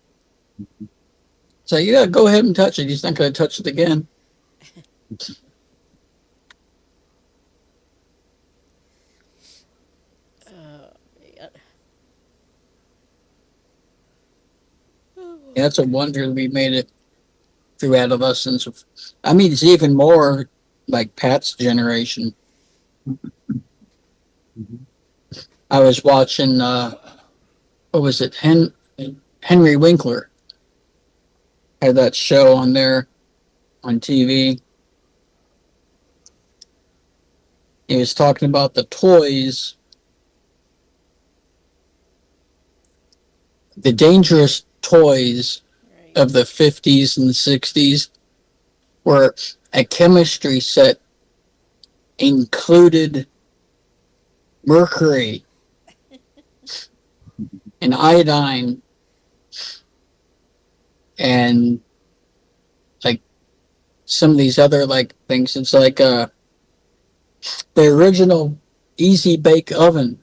So yeah, go ahead and touch it. He's not going to touch it again. Yeah, it's a wonder we made it through adolescence. I mean, it's even more like Pat's generation. I was watching, what was it? Henry Winkler had that show on there on TV. He was talking about the toys, the dangerous toys of the 50s and 60s, where a chemistry set included mercury and iodine and like some of these other like things. It's like the original Easy Bake Oven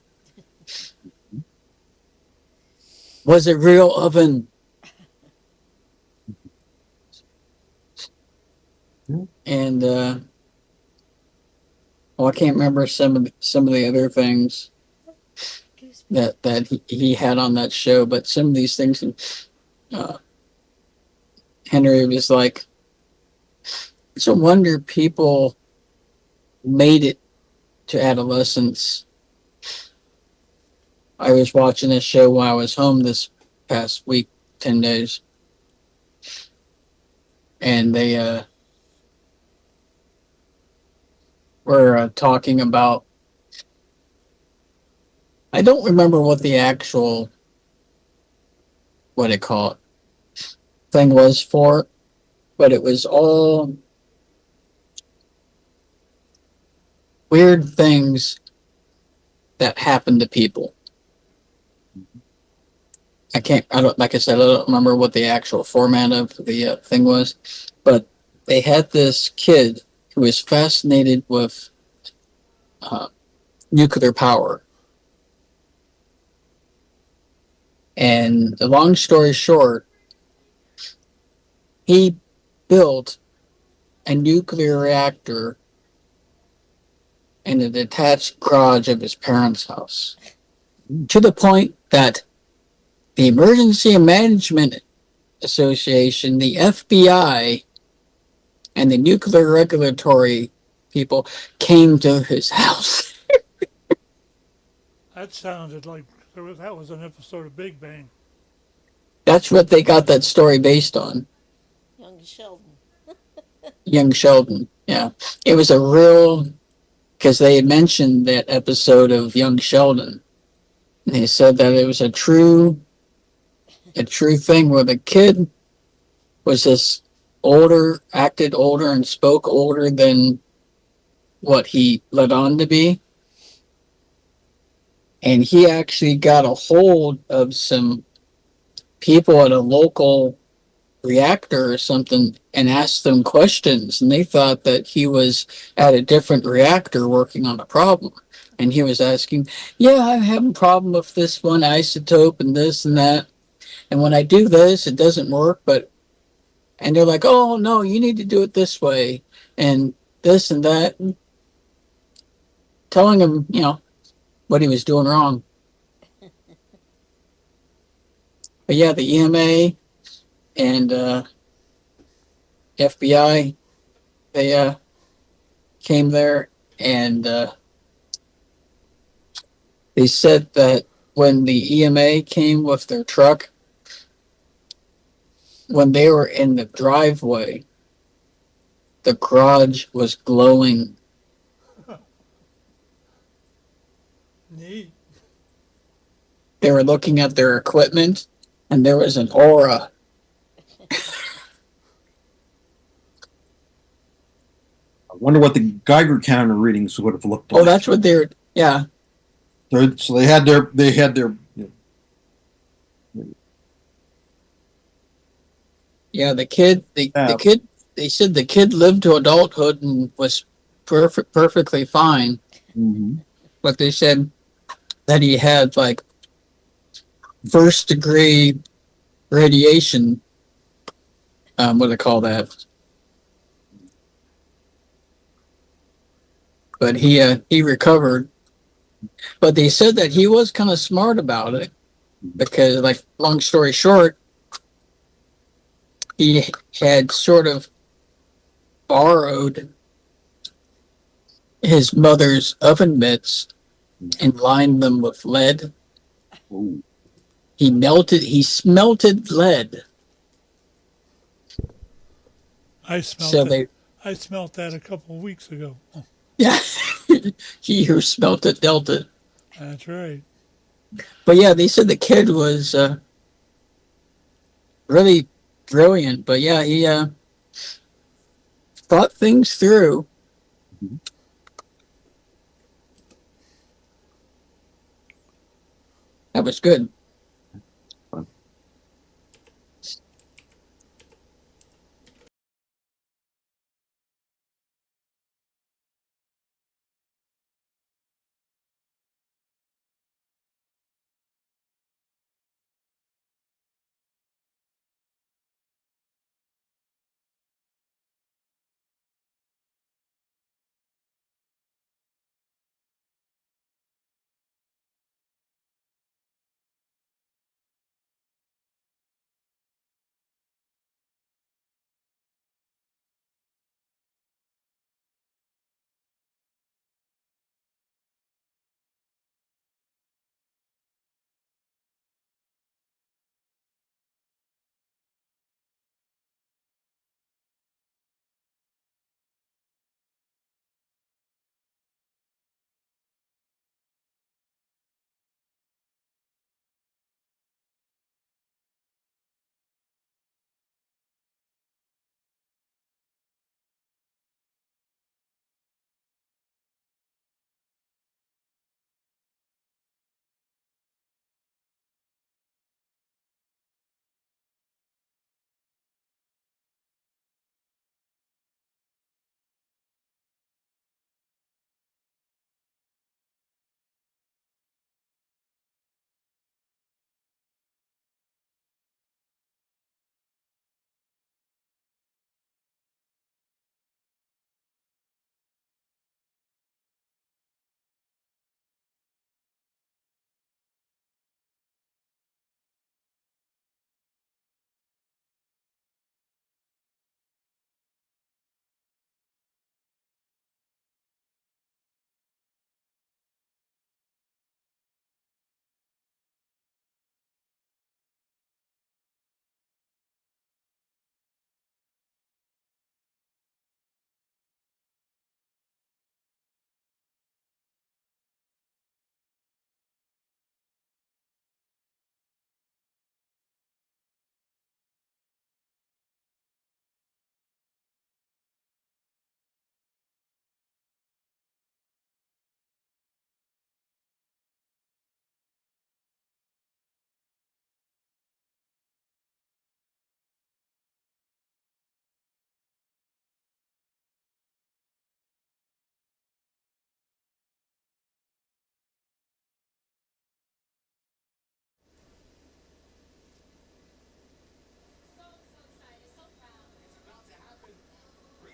was a real oven. And I can't remember some of the other things that he had on that show, but some of these things, Henry was like, it's a wonder people made it to adolescence. I was watching this show while I was home this past week, 10 days, and they were talking about I don't remember what the actual, what they call it, thing was for, but it was all weird things that happened to people. I don't, like I said, I don't remember what the actual format of the thing was, but they had this kid who was fascinated with uh, nuclear power. And the long story short, he built a nuclear reactor in a detached garage of his parents' house, to the point that the Emergency Management Association, the FBI, and the nuclear regulatory people came to his house. That sounded like that was an episode of Big Bang. That's what they got that story based on. Young Sheldon. Young Sheldon, yeah. It was a real, because they had mentioned that episode of Young Sheldon. And they said that it was a true thing where the kid was just older, acted older, and spoke older than what he let on to be. And he actually got a hold of some people at a local reactor or something and asked them questions, and they thought that he was at a different reactor working on a problem. And he was asking, yeah, I'm having a problem with this one isotope and this and that. And when I do this, it doesn't work, and they're like, oh, no, you need to do it this way, and this and that, telling him, what he was doing wrong. But yeah, the EMA and FBI, they came there, and they said that when the EMA came with their truck, when they were in the driveway, the garage was glowing. Neat. They were looking at their equipment, and there was an aura. I wonder what the Geiger counter readings would have looked like. Oh, that's what they're, yeah. So they had their. Yeah, the kid, they said the kid lived to adulthood and was perfectly fine. Mm-hmm. But they said that he had like first degree radiation. What do they call that? But he recovered. But they said that he was kind of smart about it because, like, long story short, he had sort of borrowed his mother's oven mitts and lined them with lead. Ooh. He smelted lead. I smelt that a couple of weeks ago. Yeah. He who smelt it dealt it. That's right. But yeah, they said the kid was really brilliant. But yeah, he thought things through. Mm-hmm. That was good.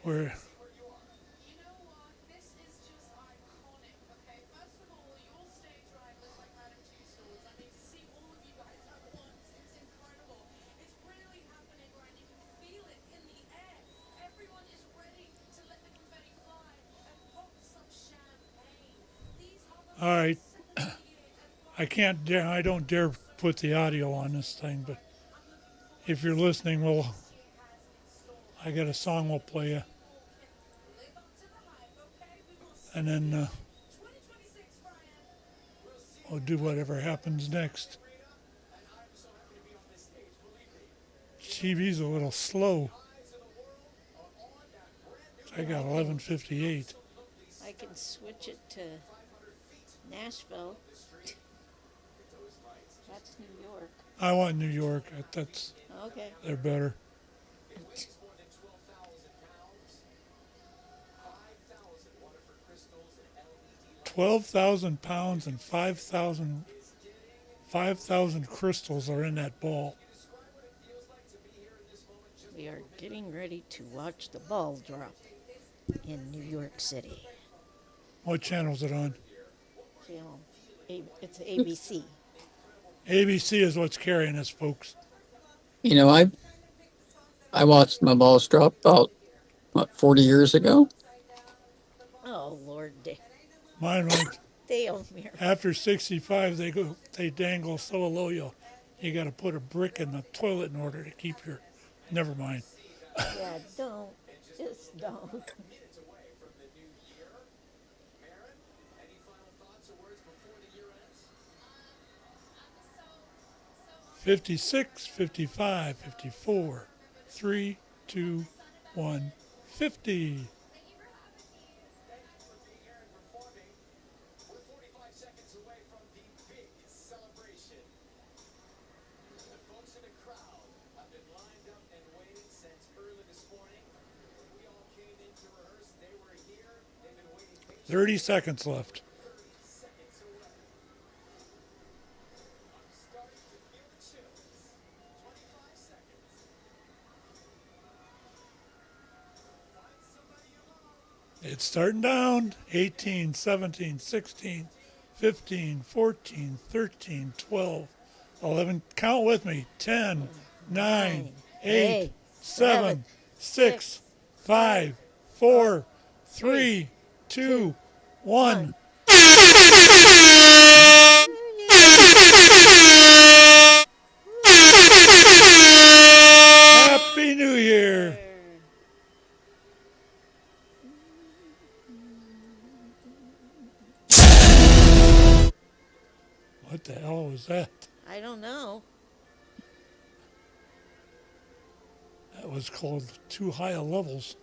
We're all right. I don't dare put the audio on this thing, but if you're listening, I got a song we'll play you. And then we'll do whatever happens next. TV's a little slow. I got 11:58. I can switch it to Nashville. That's New York. I want New York. That's Okay. They're better. 12,000 pounds and 5,000 crystals are in that ball. We are getting ready to watch the ball drop in New York City. What channel is it on? Channel, it's ABC. ABC is what's carrying us, folks. You know, I watched my balls drop about 40 years ago. Oh Lord, Mine went. Dale, Mary. After 65, they dangle so low you got to put a brick in the toilet in order to keep your. Never mind. Yeah, don't. Just don't. 56, 55, 54, 3, 2, 1, 50. "30 seconds left. It's starting down. 18, 17, 16, 15, 14, 13, 12, 11. Count with me. 10, 9, 8, 7, 6, 5, 4, 3, 2, 1. Happy New Year. What the hell was that? I don't know. That was called too high a levels.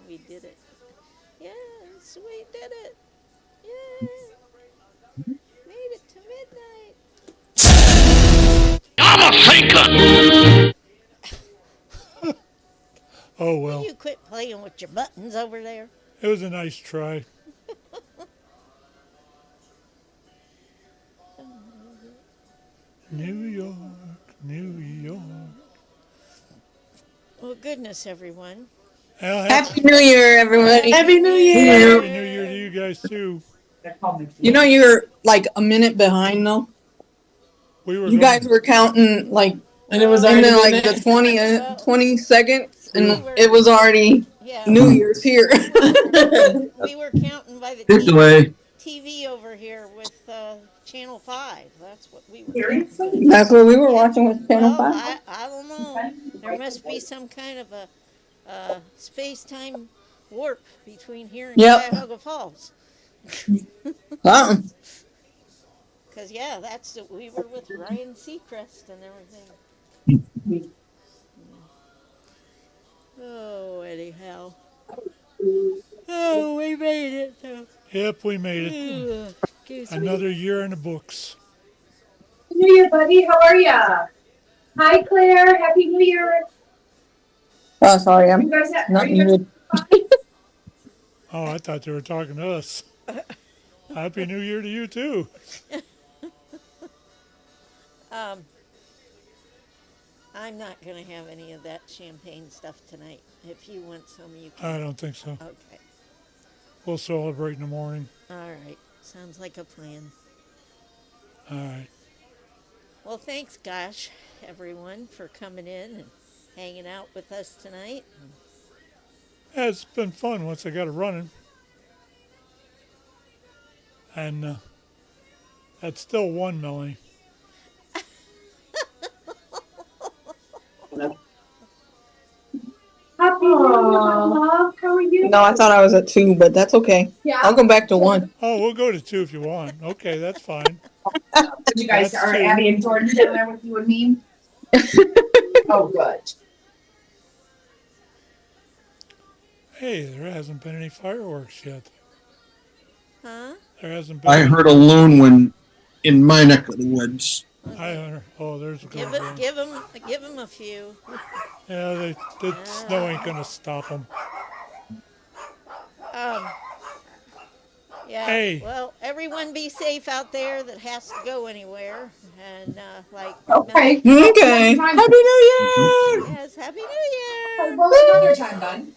We did it. Yes, we did it. Yeah. Made it to midnight. I'm a thinker. Oh, well. Will you quit playing with your buttons over there? It was a nice try. New York, New York. Well, goodness, everyone. Well, Happy New Year, everybody. Happy New Year. Happy New Year to you guys, too. You know, you're like a minute behind, though. You guys were counting like, and it was and then already like the 20 seconds, and it was already Yeah. New Year's here. We were counting by the It's away. TV over here with Channel 5. That's what we were counting. That's what we were watching with Channel Well, 5. I don't know. There must be some kind of a space-time warp between here and Cuyahoga Falls. Because, yeah, we were with Ryan Seacrest and everything. Oh, anyhow. Oh, we made it. Yep, we made it. Another year in the books. New Year, buddy. How are ya? Hi, Claire. Happy New Year. Oh, sorry, I'm You guys not muted. Oh, I thought they were talking to us. Happy New Year to you, too. I'm not going to have any of that champagne stuff tonight. If you want some, you I can. don't think so. Okay. We'll celebrate in the morning. All right. Sounds like a plan. All right. Well, thanks, gosh, everyone, for coming in and hanging out with us tonight. Yeah, it's been fun once I got it running. And that's still one, Melanie. Happy New Year, love. How are you? No, I thought I was at 2, but that's okay. Yeah. I'll go back to 1. Oh, we'll go to 2 if you want. Okay, that's fine. Did you guys, That's are true. Abby and Jordan down there with you and me? Oh, good. Hey, there hasn't been any fireworks yet. Huh? There hasn't been. I heard a lone one in my neck of the woods. Oh, there's a good one. Give him a few. Yeah, the snow ain't gonna stop them. Yeah. Hey. Well, everyone be safe out there that has to go anywhere. And Okay. Okay. Time. Happy New Year! Yes, Happy New Year. Well, another time done.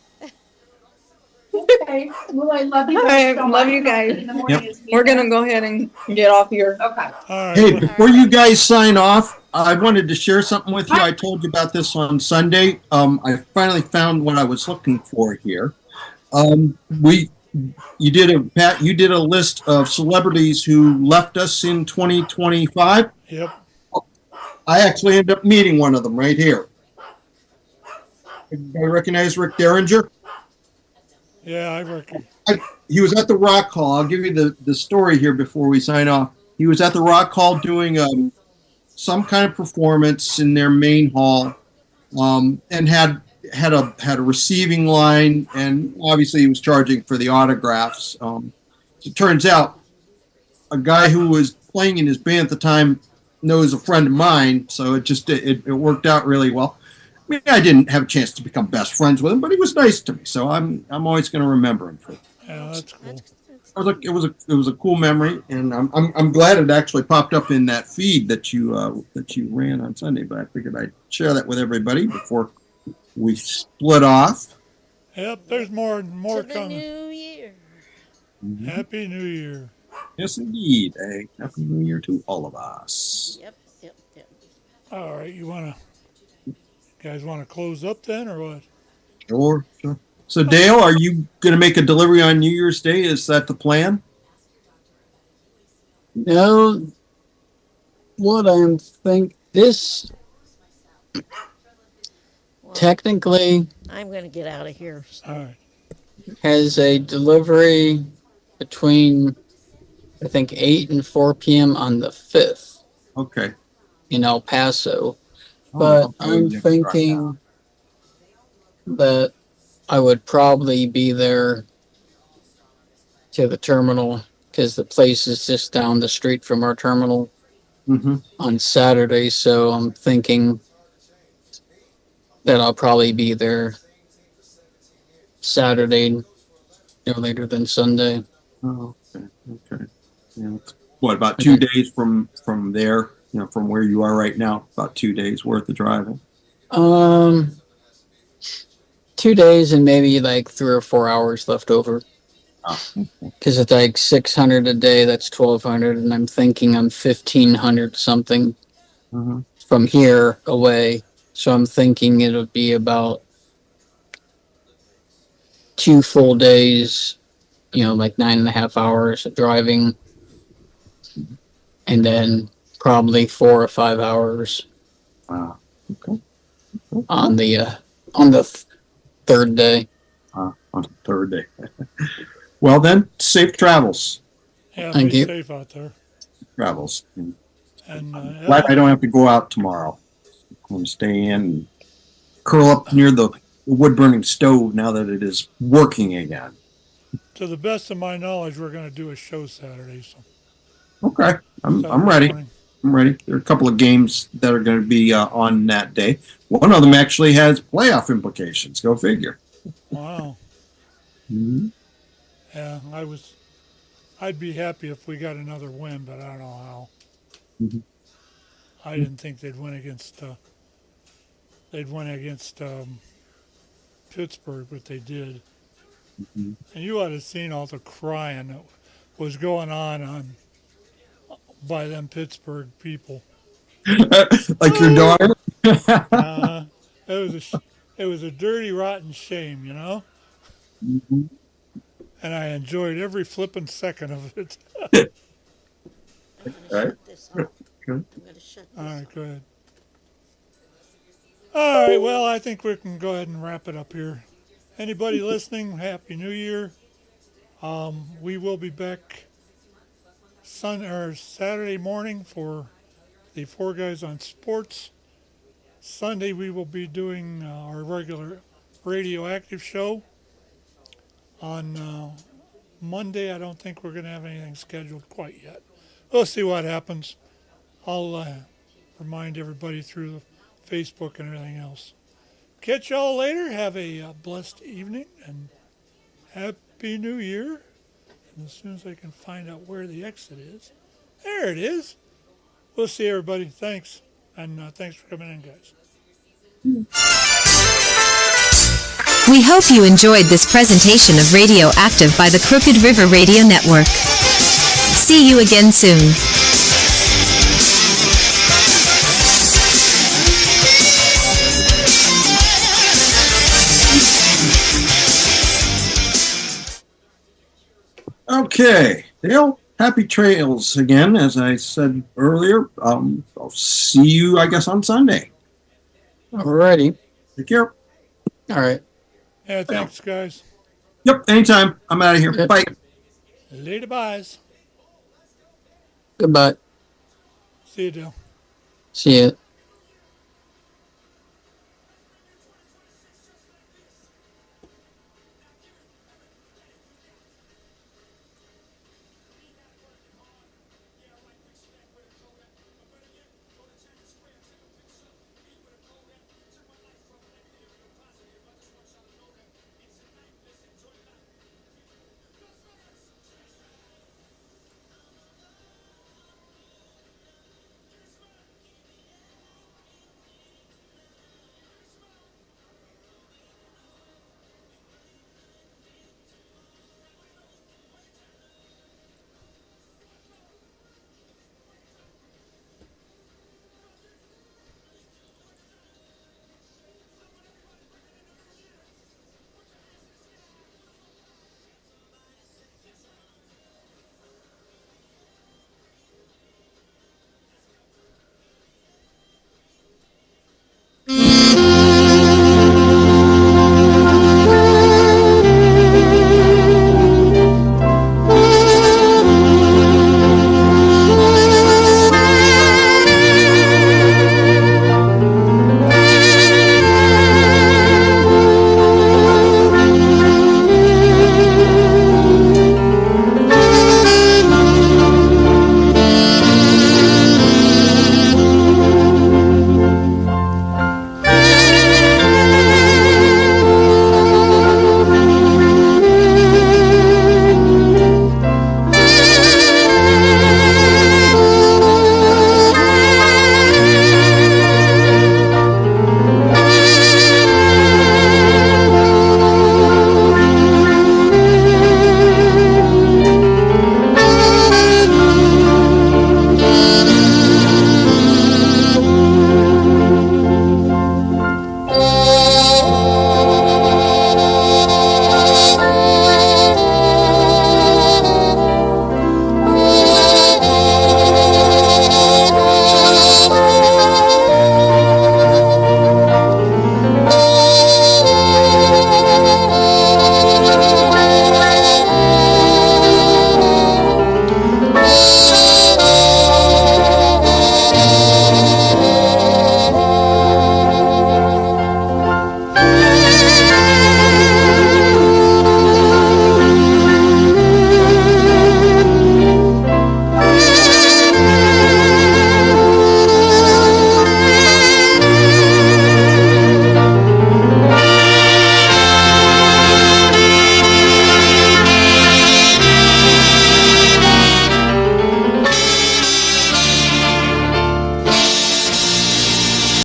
Okay. Well, I love you All guys. right, so love much. you guys. In the morning Yep. is me. We're gonna go ahead and get off here. Okay. All right. Hey, before you guys sign off, I wanted to share something with you. I told you about this on Sunday. I finally found what I was looking for here. You did a list of celebrities who left us in 2025. Yep. I actually ended up meeting one of them right here. I recognize Rick Derringer. Yeah, I reckon. He was at the Rock Hall. I'll give you the story here before we sign off. He was at the Rock Hall doing some kind of performance in their main hall, and had a receiving line, and obviously he was charging for the autographs. It turns out a guy who was playing in his band at the time knows a friend of mine, so it worked out really well. I mean, I didn't have a chance to become best friends with him, but he was nice to me, so I'm always going to remember him for that. Yeah, that's cool. It was a cool memory, and I'm glad it actually popped up in that feed that you ran on Sunday. But I figured I'd share that with everybody before we split off. Yep, there's more To the coming. New Year. Happy New Year. Yes, indeed. Hey, happy New Year to all of us. Yep. All right, you guys want to close up then, or what? Sure. So, Dale, are you going to make a delivery on New Year's Day? Is that the plan? No, what I'm this technically I'm going to get out of here. All right. has a delivery between, I think, 8 and 4 p.m. on the 5th Okay. in El Paso. But okay. I'm thinking that I would probably be there to the terminal because the place is just down the street from our terminal on Saturday. So I'm thinking that I'll probably be there Saturday, no later than Sunday. Oh, okay. Yeah. What, about 2 days from there? From where you are right now, about 2 days worth of driving. 2 days and maybe like 3 or 4 hours left over. Because it's like 600 a day, that's 1,200, and I'm thinking I'm 1,500 something from here away. So I'm thinking it'll be about 2 full days, like 9.5 hours of driving, and then probably 4 or 5 hours on the third day. On the third day. Well then, safe travels. Yeah, Thank be you. safe out there. Travels. And Glad I don't have to go out tomorrow. I'm going to stay in and curl up near the wood burning stove now that it is working again. to the best of my knowledge, we're going to do a show Saturday. So. Okay, I'm ready. I'm ready. There are a couple of games that are going to be on that day. One of them actually has playoff implications. Go figure. Wow. Mm-hmm. Yeah, I'd be happy if we got another win, but I don't know how. Mm-hmm. I didn't think they'd win against Pittsburgh, but they did. Mm-hmm. And you ought to have seen all the crying that was going on by them Pittsburgh people. Like your daughter? It was a dirty, rotten shame, you know. Mm-hmm. And I enjoyed every flippin' second of it. Right. I'm going to shut this All right, off. go ahead. All right, well, I think we can go ahead and wrap it up here. Anybody listening, Happy New Year. We will be back Saturday morning for the Four Guys on Sports. Sunday, we will be doing our regular radioactive show. On Monday, I don't think we're going to have anything scheduled quite yet. We'll see what happens. I'll remind everybody through the Facebook and everything else. Catch y'all later. Have a blessed evening and Happy New Year. And as soon as I can find out where the exit is, there it is. We'll see everybody. Thanks. And thanks for coming in, guys. We hope you enjoyed this presentation of Radioactive by the Crooked River Radio Network. See you again soon. Okay, Dale, happy trails again, as I said earlier. I'll see you, I guess, on Sunday. Alrighty. Take care. All right. Yeah, thanks, guys. Yep, anytime. I'm out of here. Yep. Bye. Later, byes. Goodbye. See you, Dale. See ya.